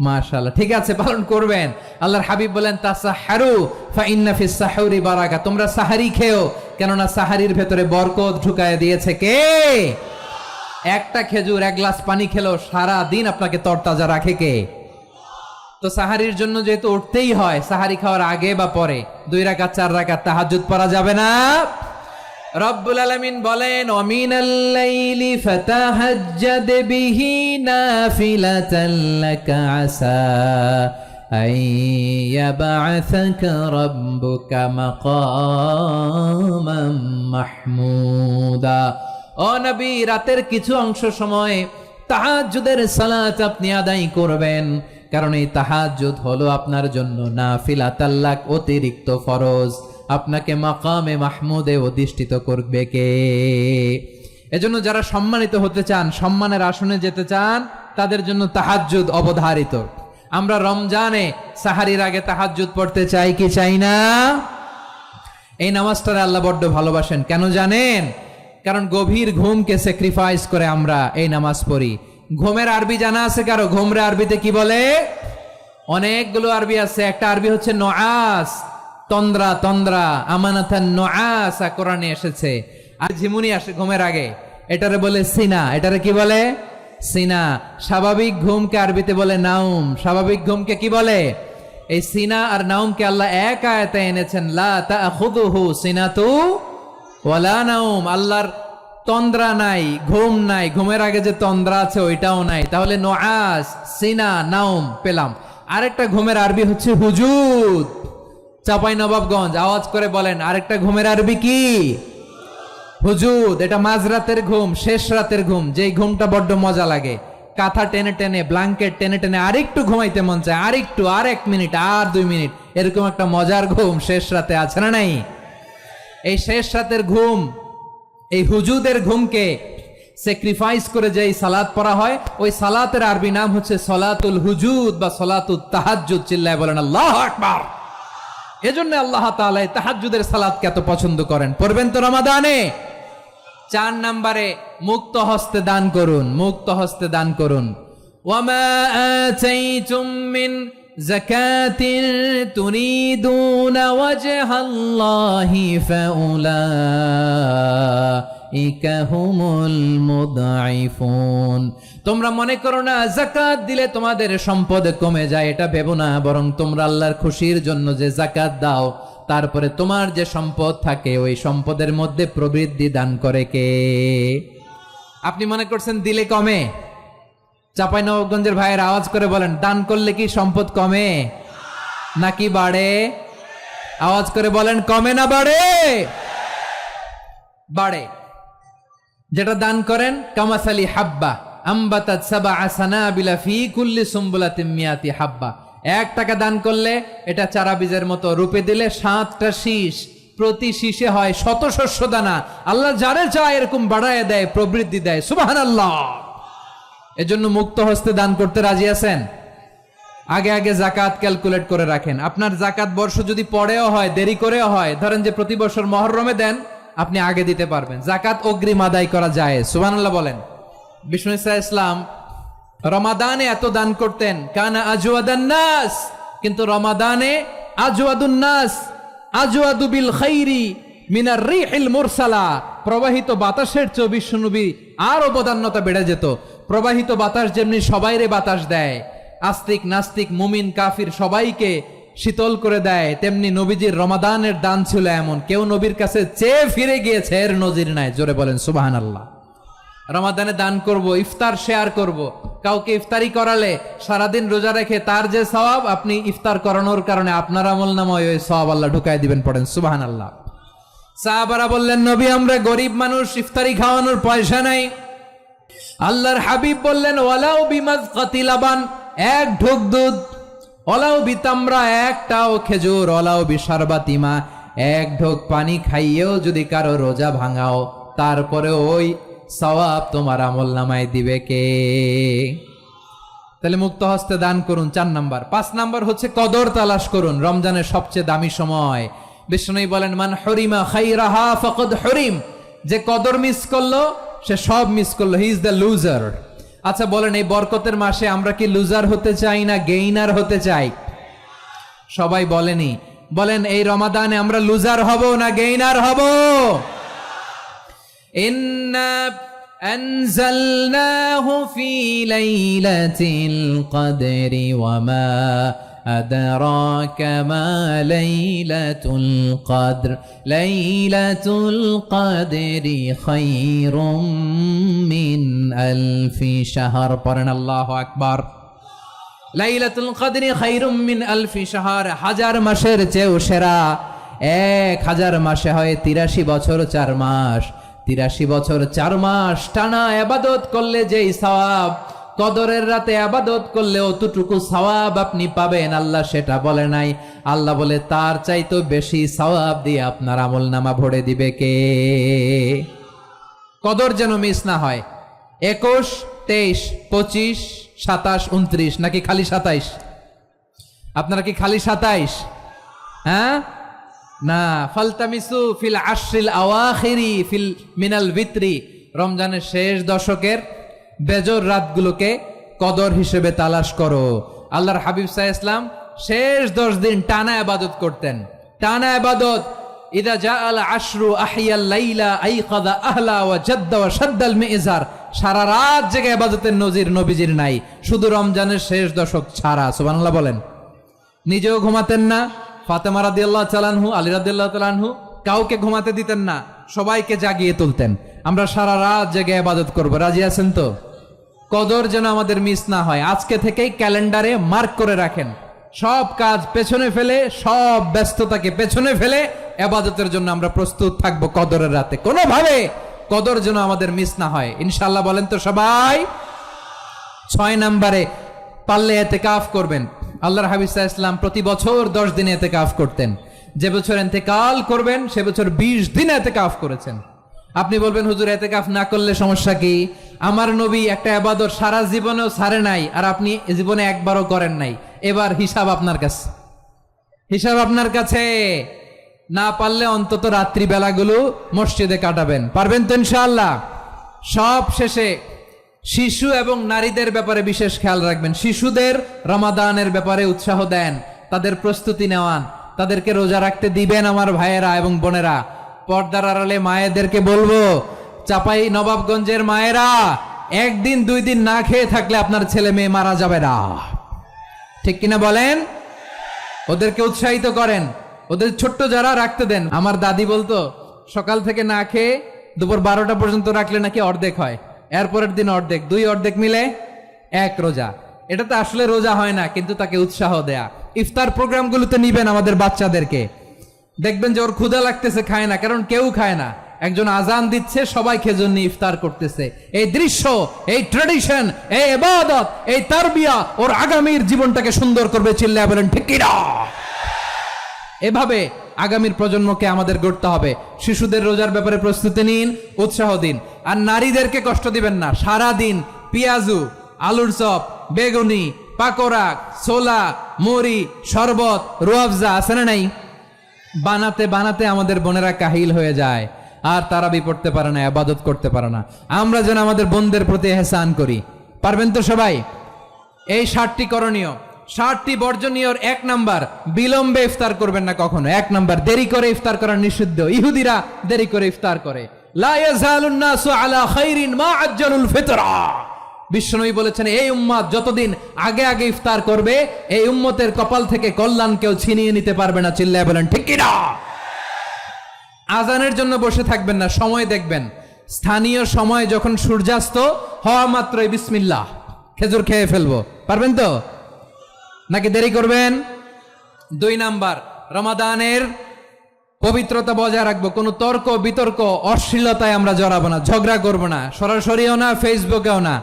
S1: মাশাআল্লাহ, ঠিক আছে, পালন করবেন। আল্লাহর হাবিব বলেন তাসাহহারু ফা ইন্না ফিস সাহুরি বারাকা, তোমরা সাহারি খেও, কেননা সাহারির ভেতরে বরকত ঢুকায় দিয়েছে কে? একটা খেজুর, 1 গ্লাস পানি খেলেও সারা দিন আপনাকে তরতাজা রাখে কে? তো সাহারির জন্য যেহেতু উঠতেই হয়, সাহারি খাওয়ার আগে বা পরে 2 রাকাত 4 রাকাত তাহাজ্জুদ পড়া যাবে না? রব্বুল আলামিন বলেন ওয়ামিনাল লাইলি ফাতাহাজ্জাদ বিহি নাফিলাতান লাকা আসা আইয়াবআসাকা রাব্বুকা মাকামান মাহমুদা। ও নবী, রাতের কিছু অংশ সময় তাহাজ্জুদের সালাত আপনি আদায় করবেন, কারণ এই তাহাজ্জুদ হলো আপনার জন্য নাফিলাতাল লাক, অতিরিক্ত ফরজ। আপনাকে মাকামে মাহমুদে অধিষ্ঠিত করবে কে? এজন্য যারা সম্মানিত হতে চান, সম্মানের আসনে যেতে চান, তাদের জন্য তাহাজ্জুদ অবধারিত। আমরা রমজানে সাহারির আগে তাহাজ্জুদ পড়তে চাই কি চাই না? এই নামাজটারে আল্লাহ বড্ড ভালোবাসেন। কেন জানেন? কারণ গভীর ঘুমকে স্যাক্রিফাইস করে আমরা এই নামাজ পড়ি। ঘুমের আরবি জানা আছে কারো? ঘুমরে আরবিতে কি বলে? অনেকগুলো আরবি আছে। একটা আরবি হচ্ছে নুআস, তন্দ্রা, তন্দ্রা, আমানাতান নুআসা কোরআনে এসেছে। আর ঝিমুনি আসে ঘুমের আগে, এটারে বলে সিনা। এটারে কি বলে? সিনা। স্বাভাবিক ঘুমকে আরবিতে বলে নাউম। স্বাভাবিক ঘুমকে কি বলে? এই সিনা আর নাউমকে আল্লাহ এক আয়াতে এনেছেন, লা তাখুযুহু সিনাতু ওয়ালা নাউম। আল্লাহর তন্দ্রা নাই, ঘুম নাই। ঘুমের আগে যে তন্দ্রা আছে ওইটাও নাই। তাহলে নুআস, সিনা, নাউম পেলাম। আরেকটা ঘুমের আরবি হচ্ছে হুজুদ। চাঁপাইনবাবগঞ্জ আওয়াজ করে বলেন, আরেকটা ঘুমের আরবি কি? হুজুদ। এটা মাঝরাতের ঘুম, শেষ রাতের ঘুম, যেই ঘুমটা বড্ড মজা লাগে। কাঁথা টেনে টেনে, ব্ল্যাঙ্কেট টেনে টেনে আরেকটু ঘুমাইতে মন চায়, আরেকটু, আর 1 মিনিট, আর 2 মিনিট, এরকম একটা মজার ঘুম শেষ রাতে আছে না নাই? এই শেষ রাতের ঘুম, এই হুজুদের ঘুমকে স্যাক্রিফাইস করে যেই সালাত পড়া হয়, ওই সালাতের আরবি নাম হচ্ছে সলাতুল হুজুদ বা সলাতুত তাহাজ্জুদ। চিল্লায় বলেন আল্লাহু আকবার। এজন্য আল্লাহ তাআলা তাহাজ্জুদের সালাতকে এত পছন্দ করেন। পড়বেন তো রমাদানে? 4 নম্বরে, মুক্ত হস্তে দান করুন। মুক্ত হস্তে দান করুন। ওয়ামা আতাইতুম মিন যাকাতিন তুরিদুনা ওয়াজহাল্লাহি ফাউলাইকা হুমুল মুদঈফুন। তোমরা মনে করো না যাকাত দিলে তোমাদের সম্পদ কমে যায়, এটা ভেবো না। বরং তোমরা আল্লাহর খুশির জন্য যে যাকাত দাও, তারপরে তোমার যে সম্পদ থাকে ওই সম্পদের মধ্যে প্রবৃদ্ধি দান করে কে? আপনি মনে করছেন দিলে কমে? চাঁপাইনবাবগঞ্জের ভাইয়ের আওয়াজ করে বলেন, দান করলে কি সম্পদ কমে নাকি বাড়ে? আওয়াজ করে বলেন, কমে না বাড়ে? বাড়ে। যেটা দান করেন, কামাসালি হাব্বা আম্বাতাত সাবআ সানাবিলা ফি কুল্লি সুম্বুলাতিন মিয়াতি হাব্বা। 1 টাকা দান করলে এটা চারা বীজের মতো, রূপে দিলে 7টা শীষ, প্রতি শীষে হয় 100 শস্য দানা। আল্লাহ যারে চায় এরকম বাড়ায় দেয়, প্রবৃদ্ধি দেয়। সুবহানাল্লাহ। এজন্য মুক্ত হস্তে দান করতে রাজি আছেন? আগে আগে যাকাত ক্যালকুলেট করে রাখেন। আপনার যাকাত বর্ষ যদি পরেও হয়, দেরি করেও হয়, ধরেন যে প্রতি বছর মুহররমে দেন, আপনি আগে দিতে পারবেন। যাকাত অগ্রিম আদায় করা যায়। সুবহানাল্লাহ বলেন। বিষ্ণু ইসা ইসলাম রমাদানে এত দান করতেন, কানা আজওয়াদান নাস, কিন্তু রমাদানে আজওয়াদুন নাস আজওয়াদু বিল খাইরি মিনার রিহিল মুরসালা। প্রবাহিত বাতাসের চেয়ে বিশ্বনবী আর অবদান্যতা বেড়ে যেত। প্রবাহিত বাতাস যেমনি সবাইরে বাতাস দেয়, আস্তিক নাস্তিক মুমিন কাফির সবাইকে শীতল করে দেয়, তেমনি নবীজির রমাদানের দান ছিল এমন, কেউ নবীর কাছে চেয়ে ফিরে গিয়েছে এর নজির নাই। জোরে বলেন সুবহানাল্লাহ। রমাদানে দান করব, ইফতার শেয়ার করব। কাউকে ইফতারি করালে সারাদিন রোজা রেখে তার যে সওয়াব, আপনি ইফতার করানোর কারণে আপনার আমলনামায় ওই সওয়াব আল্লাহ ঢুকায় দিবেন। পড়েন সুবহানাল্লাহ। সাহাবারা বললেন, নবী আমরা গরিব মানুষ, ইফতারি খাওয়ানোর পয়সা নাই। আল্লাহর হাবিব বললেন ওয়ালাউ বিমাজকাতি লাবান, এক ঢোক দুধ, ওয়ালাউ বিতামরা, একটাও খেজুর, ওয়ালাউ বিশারবাতিমা, এক ঢোক পানি খাইয়েও যদি কারো রোজা ভাঙাও, তারপরে ওই সওয়াব তোমার আমলনামায় দিবে কে? তাহলে মুক্ত হস্তে দান করুন, 4 নাম্বার। 5 নাম্বার হচ্ছে কদর তালাশ করুন, রমজানের সবচেয়ে দামি সময়। বিষ্ণু বলেন মান হরিমা খাইরাহা ফাকাদ হরিম, যে কদর মিস করলো সে সব মিস করলো, হি ইজ দ্য লুজার। আচ্ছা বলেন, এই বরকতের মাসে আমরা কি লুজার হতে চাই না গেইনার হতে চাই? সবাই বলেনি, বলেন এই রমাদানে আমরা লুজার হব না গেইনার হব? ইন্না আনজালনাহু ফি লাইলাতিল কদরি ওয়া মা আদরাকা মা লাইলাতুল কদর, লাইলাতুল কদরি খায়রুম মিন আলফি শাহর। পড়েন আল্লাহু আকবার। লাইলাতুল কদরি খায়রুম মিন আলফি শাহর, 1000 মাসের চেয়েও সেরা। 1000 মাসে হয় 83 বছর 4 মাস। 83 বছর 4 মাস টানা ইবাদত করলে যেই সওয়াব, কদরের রাতে ইবাদত করলে অতটুকু সওয়াব আপনি পাবেন, আল্লাহ সেটা বলে নাই। আল্লাহ বলে তার চাইতো বেশি সওয়াব দিয়ে আপনার আমলনামা ভরে দিবে কে? কদর যেন মিস না হয়। 21, 23, 25, 27, 29 নাকি খালি 27? আপনারা কি খালি 27? হ্যাঁ না, ফালতামিসু ফিল আশরিল আওয়াখিরি ফিল মিনাল ভিত্রি, রমজানের শেষ দশকের বেজর রাতগুলোকে কদর হিসেবে তালাশ করো। আল্লাহর হাবিব সাল্লাল্লাহু আলাইহি ওয়াসাল্লাম শেষ 10 দিন টানা ইবাদত করতেন, টানা ইবাদত। ইদা জাআল আশরু আহিয়াল লাইলা আইকাযা আহলা ওয়া জাদ্দা ওয়া শাদ্দাল মিজার, সারা রাত জেগে ইবাদতের নজির নবীজির নাই, শুধু রমজানের শেষ দশক ছাড়া। সুবহানাল্লাহ বলেন। নিজেও ঘুমাতেন না, ফাতেমা রাদিয়াল্লাহু তাআলা আনহু, আলী রাদিয়াল্লাহু তাআলা আনহু কাউকে ঘুমাতে দিতেন না, সবাইকে জাগিয়ে তুলতেন। আমরা সারা রাত জেগে ইবাদত করব, রাজি আছেন তো? কদর যেন আমাদের মিস না হয়। আজকে থেকেই ক্যালেন্ডারে মার্ক করে রাখেন, সব কাজ পেছনে ফেলে, সব ব্যস্ততাকে পেছনে ফেলে ইবাদতের জন্য আমরা প্রস্তুত থাকবো কদরের রাতে। কোনোভাবে কদর যেন আমাদের মিস না হয়, ইনশাআল্লাহ। বলেন তো সবাই। 6 নম্বরে পারলে ইতিকাফ করবেন। আল্লাহর হাবিব সাল্লাল্লাহু আলাইহি ওয়াসাল্লাম প্রতি বছর 10 দিন ইতিকাফ করতেন। যে বছর ইন্তেকাল করবেন সে বছর 20 দিন ইতিকাফ করেছেন। আপনি বলবেন হুজুর ইতিকাফ না করলে সমস্যা কি? আমার নবী একটা ইবাদত সারা জীবনেও ছাড়ে নাই, আর আপনি জীবনে একবারও করেন নাই। এবার হিসাব আপনার কাছে, হিসাব আপনার কাছে। না পারলে অন্তত রাত্রি বেলাগুলো মসজিদে কাটাবেন, পারবেন তো ইনশাআল্লাহ? সব শেষে শিশু এবং নারীদের ব্যাপারে বিশেষ খেয়াল রাখবেন। শিশুদের রমাদানের ব্যাপারে উৎসাহ দেন, তাদের প্রস্তুতি নেওয়ান, তাদেরকে রোজা রাখতে দিবেন। আমার ভাইয়েরা এবং বোনেরা, পর্দার আড়ালে মায়েদেরকে বলবো, চাপাই নবাবগঞ্জের মায়েরা, 1 দিন 2 দিন না খেয়ে থাকলে আপনার ছেলে মেয়ে মারা যাবে না, ঠিক কিনা বলেন? ওদেরকে উৎসাহিত করেন, ওদের ছোট্ট যারা রাখতে দেন। আমার দাদি বলতো সকাল থেকে না খেয়ে দুপুর 12টা পর্যন্ত রাখলে নাকি অর্ধেক হয়, এরপরের দিন অর্ধেক, 2 অর্ধেক মিলে 1 রোজা। এটা তো আসলে রোজা হয় না, কিন্তু তাকে উৎসাহ দেয়া। ইফতার প্রোগ্রামগুলোতে নিবেন আমাদের বাচ্চাদেরকে, দেখবেন যে ওর ক্ষুধা লাগতেছে, খায় না, কারণ কেউ খায় না। একজন আজান দিচ্ছে, সবাই খেজুর নিয়ে ইফতার করতেছে। এই দৃশ্য, এই ট্র্যাডিশন, এই ইবাদত, এই তারবিয়া ওর আগামীর জীবনটাকে সুন্দর করবে। চিল্লায় বলেন ঠিক কি না? এভাবে আগামীর প্রজন্মকে আমাদের গড়তে হবে। শিশুদের রোজার ব্যাপারে প্রস্তুতি নিন, উৎসাহ দিন। আর নারীদেরকে কষ্ট দিবেন না। সারা দিন পেঁয়াজু, আলুর চপ, বেগুনি, পাকোড়া, ছোলা, মুড়ি, শরবত, রুয়াবজা আছে না নাই? বানাতে বানাতে আমাদের বোনেরা কাহিল হয়ে যায়, আর তারাবি পড়তে পারে না, ইবাদত করতে পারে না। আমরা যেন আমাদের বোনদের প্রতি ইহসান করি। পারবেন তো সবাই? এই 7টি করণীয়, 7টি বর্জনীয়। 1 নাম্বার, বিলম্বে ইফতার করবেন না কখনো। 1 নাম্বার, দেরি করে ইফতার করা নিষিদ্ধ। ইহুদিরা দেরি করে ইফতার করে। লা ইয়াজালুন নাসু আলা খাইরিন মা আজ্জালুল ফিতরা। বিশ্বনবী বলেছেন, এই উম্মত যতদিন আগে আগে ইফতার করবে, এই উম্মতের কপাল থেকে কল্যাণ কেউ ছিনিয়ে নিতে পারবে না। চিল্লায় বলেন ঠিক কি না? আজানের জন্য বসে থাকবেন না, সময় দেখবেন। স্থানীয় সময় যখন সূর্যাস্ত হওয়া মাত্রই বিসমিল্লাহ, খেজুর খেয়ে ফেলবো। পারবেন তো নাকি দেরি করবেন? 2 নাম্বার, রমাদানের পবিত্রতা বজায় রাখবো, কোনো তর্ক বিতর্ক অশ্লীলতায় আমরা জড়াবো না, ঝগড়া করবো না, সরাসরিও না, ফেসবুকেও না।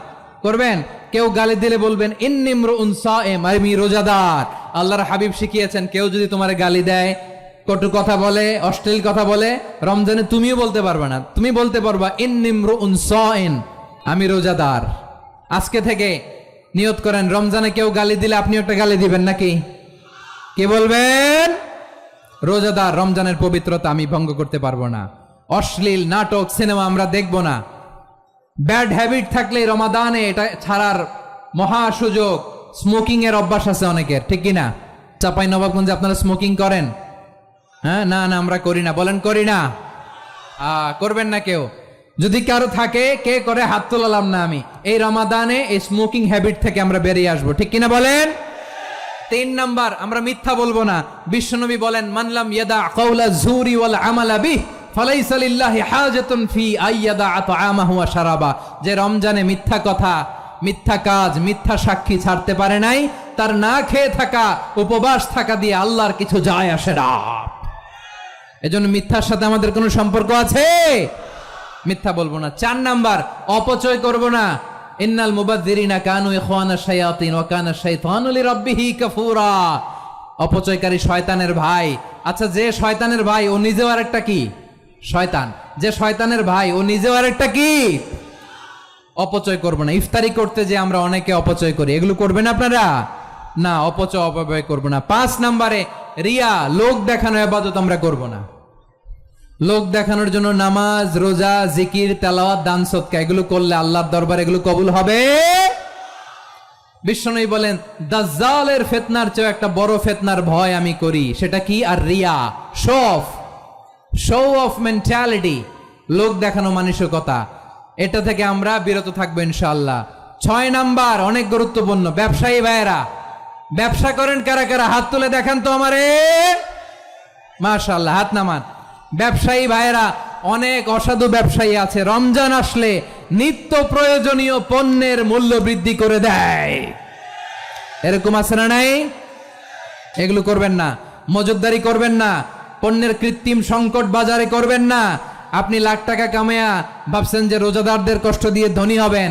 S1: করবেন কেউ গালি দিলে বলবেন ইন্নী ইমরুউন সায়েম, আমি রোজাদার। আল্লাহর হাবিব শিখিয়েছেন কেউ যদি তোমার গালি দেয়, কটু কথা বলে, অশ্লীল কথা বলে, রমজানে তুমিও বলতে পারবে না, তুমি বলতে পারবা ইন্নী ইমরুউন সায়েম, আমি রোজাদার। আজকে থেকে নিয়ত করেন রমজানে কেউ গালি দিলে আপনি একটা গালি দিবেন নাকি? কি বলবেন? রোজাদার, রমজানের পবিত্রতা আমি ভঙ্গ করতে পারবো না। অশ্লীল নাটক সিনেমা আমরা দেখব না। ব্যাড হ্যাবিট থাকলে রমাদানে এটা ছাড়ার মহা সুযোগ। স্মোকিং এর অভ্যাস আছে অনেকের, ঠিক কিনা? চাপাই নবাবগঞ্জে আপনারা স্মোকিং করেন? হ্যাঁ, না না আমরা করি না, বলেন করি না। করবেন না কেউ? যদি কারো থাকে, কে করে হাত তোলালাম না আমি। এই রমাদানে এই স্মোকিং হ্যাবিট থেকে আমরা বেরিয়ে আসবো, ঠিক কিনা বলেন? 3 নাম্বার, আমরা মিথ্যা বলবো না। বিশ্বনবী বলেন মানলাম ইয়াদা কাওলা যুরি ওয়াল আমালা বিহি ফালাইসা লিল্লাহি হাজাতুন ফি আইয়াদা তাআমাহু ওয়া শারাবা। যে রমজানে মিথ্যা কথা, মিথ্যা কাজ, মিথ্যা সাক্ষী ছাড়তে পারে নাই, তার না খেয়ে থাকা, উপবাস থাকা দিয়ে আল্লাহর কিছু যায় আসে না। এজন্য মিথ্যার সাথে আমাদের কোনো সম্পর্ক আছে? মিথ্যা বলবো না। 4 নাম্বার, অপচয় করব না। ইন্নাল মুবাযযিরিনা কানু ইখওয়ানাশ শায়াতিন ওয়া কানা শাইতানু লিরাব্বিহি কাফুরা। অপচয়কারী শয়তানের ভাই। আচ্ছা, যে শয়তানের ভাই ও নিজেও আরেকটা কি? শয়তান। যে শয়তানের ভাই ও নিজেও আরেকটা কি? অপচয় করব না। ইফতারি করতে যে আমরা অনেকে অপচয় করি, এগুলো করবেন আপনারা? না, অপব্যয় করব না। 5 নম্বরে রিয়া, লোক দেখানো ইবাদত আমরা করব না। লোক দেখানোর জন্য নামাজ, রোজা, জিকির, তেলাওয়াত, দান সদকা এগুলো করলে আল্লাহর দরবারে এগুলো কবুল হবে? বিশ্বনবী বলেন দাজ্জালের ফিতনার চেয়ে একটা বড় ফিতনার ভয় আমি করি, সেটা কি? আর রিয়া, শো অফ মেন্টালিটি, লোক দেখানো মানসিকতা। এটা থেকে আমরা বিরত থাকবো ইনশাআল্লাহ। 6 নাম্বার, অনেক গুরুত্বপূর্ণ। ব্যবসায়ী ভাইয়েরা, ব্যবসা করেন কারা কারা? হাত তুলে দেখান তো আমারে। মাশাআল্লাহ, হাত নামান। ব্যবসায়ী ভাইয়েরা, অনেক অসাধু ব্যবসায়ী আছে, রমজান আসলে নিত্য প্রয়োজনীয় পণ্যের মূল্য বৃদ্ধি করে দেয়। এরকম আছে না নাই? এগুলো করবেন না। মজুদদারি করবেন না। পণ্যের কৃত্রিম সংকট বাজারে করবেন না। আপনি লাখ টাকা কামায়া ভাবছেন যে রোজাদারদের কষ্ট দিয়ে ধনী হবেন,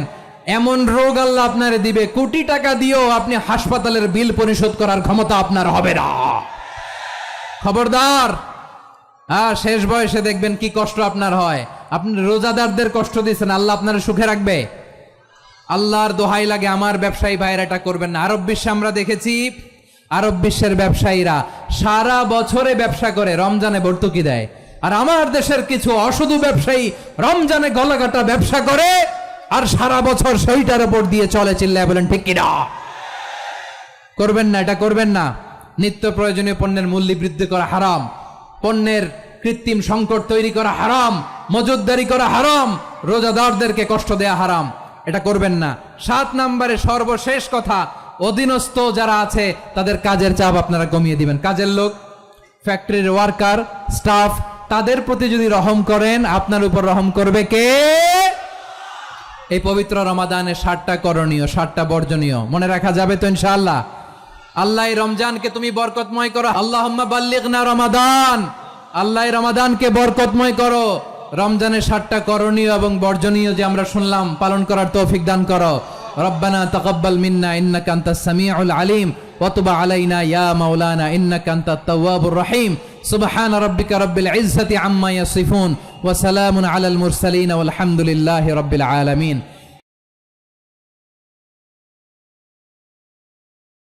S1: এমন রোগ আল্লাহ আপনারে দিবে, কোটি টাকা দিয়েও আপনি হাসপাতালের বিল পরিশোধ করার ক্ষমতা আপনার হবে না। খবরদার। শেষ বয়সে দেখবেন কি কষ্ট আপনার হয়। আপনি রোজাদারদের কষ্ট দিচ্ছেন, আল্লাহ আপনার সুখে রাখবে? আল্লাহর দোহাই লাগে, আমার ব্যবসায়ী ভাইয়েরা এটা করবেন না। আরব বিশ্বে আমরা দেখেছি, আরব বিশ্বের ব্যবসায়ীরা সারা বছরে ব্যবসা করে, রমজানে ভর্তুকি দেয়। আর আমার দেশের কিছু অসাধু ব্যবসায়ী রমজানে গলাকাটা ব্যবসা করে আর সারা বছর সেইটার উপর দিয়ে চলে। চিল্লায় বলেন ঠিক কিনা? করবেন না, এটা করবেন না। নিত্য প্রয়োজনীয় পণ্যের মূল্য বৃদ্ধি করা হারাম, পণ্যের কৃত্রিম সংকট তৈরি করা হারাম, মজুদদারি করা হারাম, রোজাদারদেরকে কষ্ট দেয়া হারাম, এটা করবেন না। 7 নম্বরে সর্বশেষ কথা, অধীনস্থ যারা আছে তাদের কাজের চাপ আপনারা কমিয়ে দিবেন। কাজের লোক, ফ্যাক্টরির ওয়ার্কার, স্টাফ, তাদের প্রতি যদি রহম করেন, আপনার উপর রহম করবে কে? এই পবিত্র রমাদানে 7টা করণীয়, 7টা বর্জনীয় মনে রাখা যাবে তো ইনশাআল্লাহ? আল্লাহ এই রমজানকে তুমি বরকতময় করো। আল্লাহুম্মা বাল্লিগনা রমাদান। আল্লাহ রমাদানকে বরকতময় করো। রমজানের 7টা করণীয় এবং বর্জনীয় যে আমরা শুনলাম, পালন করার তৌফিক দান করো। রব্বানা তাকাব্বাল মিন্না ইন্নাকা আনতাস সামিউল আলিম ওয়া তুব আলাইনা ইয়া মাওলানা ইন্নাকা আনতাত তাওয়াবুর রহিম। সুবহানা রাব্বিকা রাব্বিল ইজ্জাতি আম্মা ইয়াসিফুন ওয়া সালামুন আলাল মুরসালিন ওয়াল হামদুলিল্লাহি রাব্বিল আলামিন।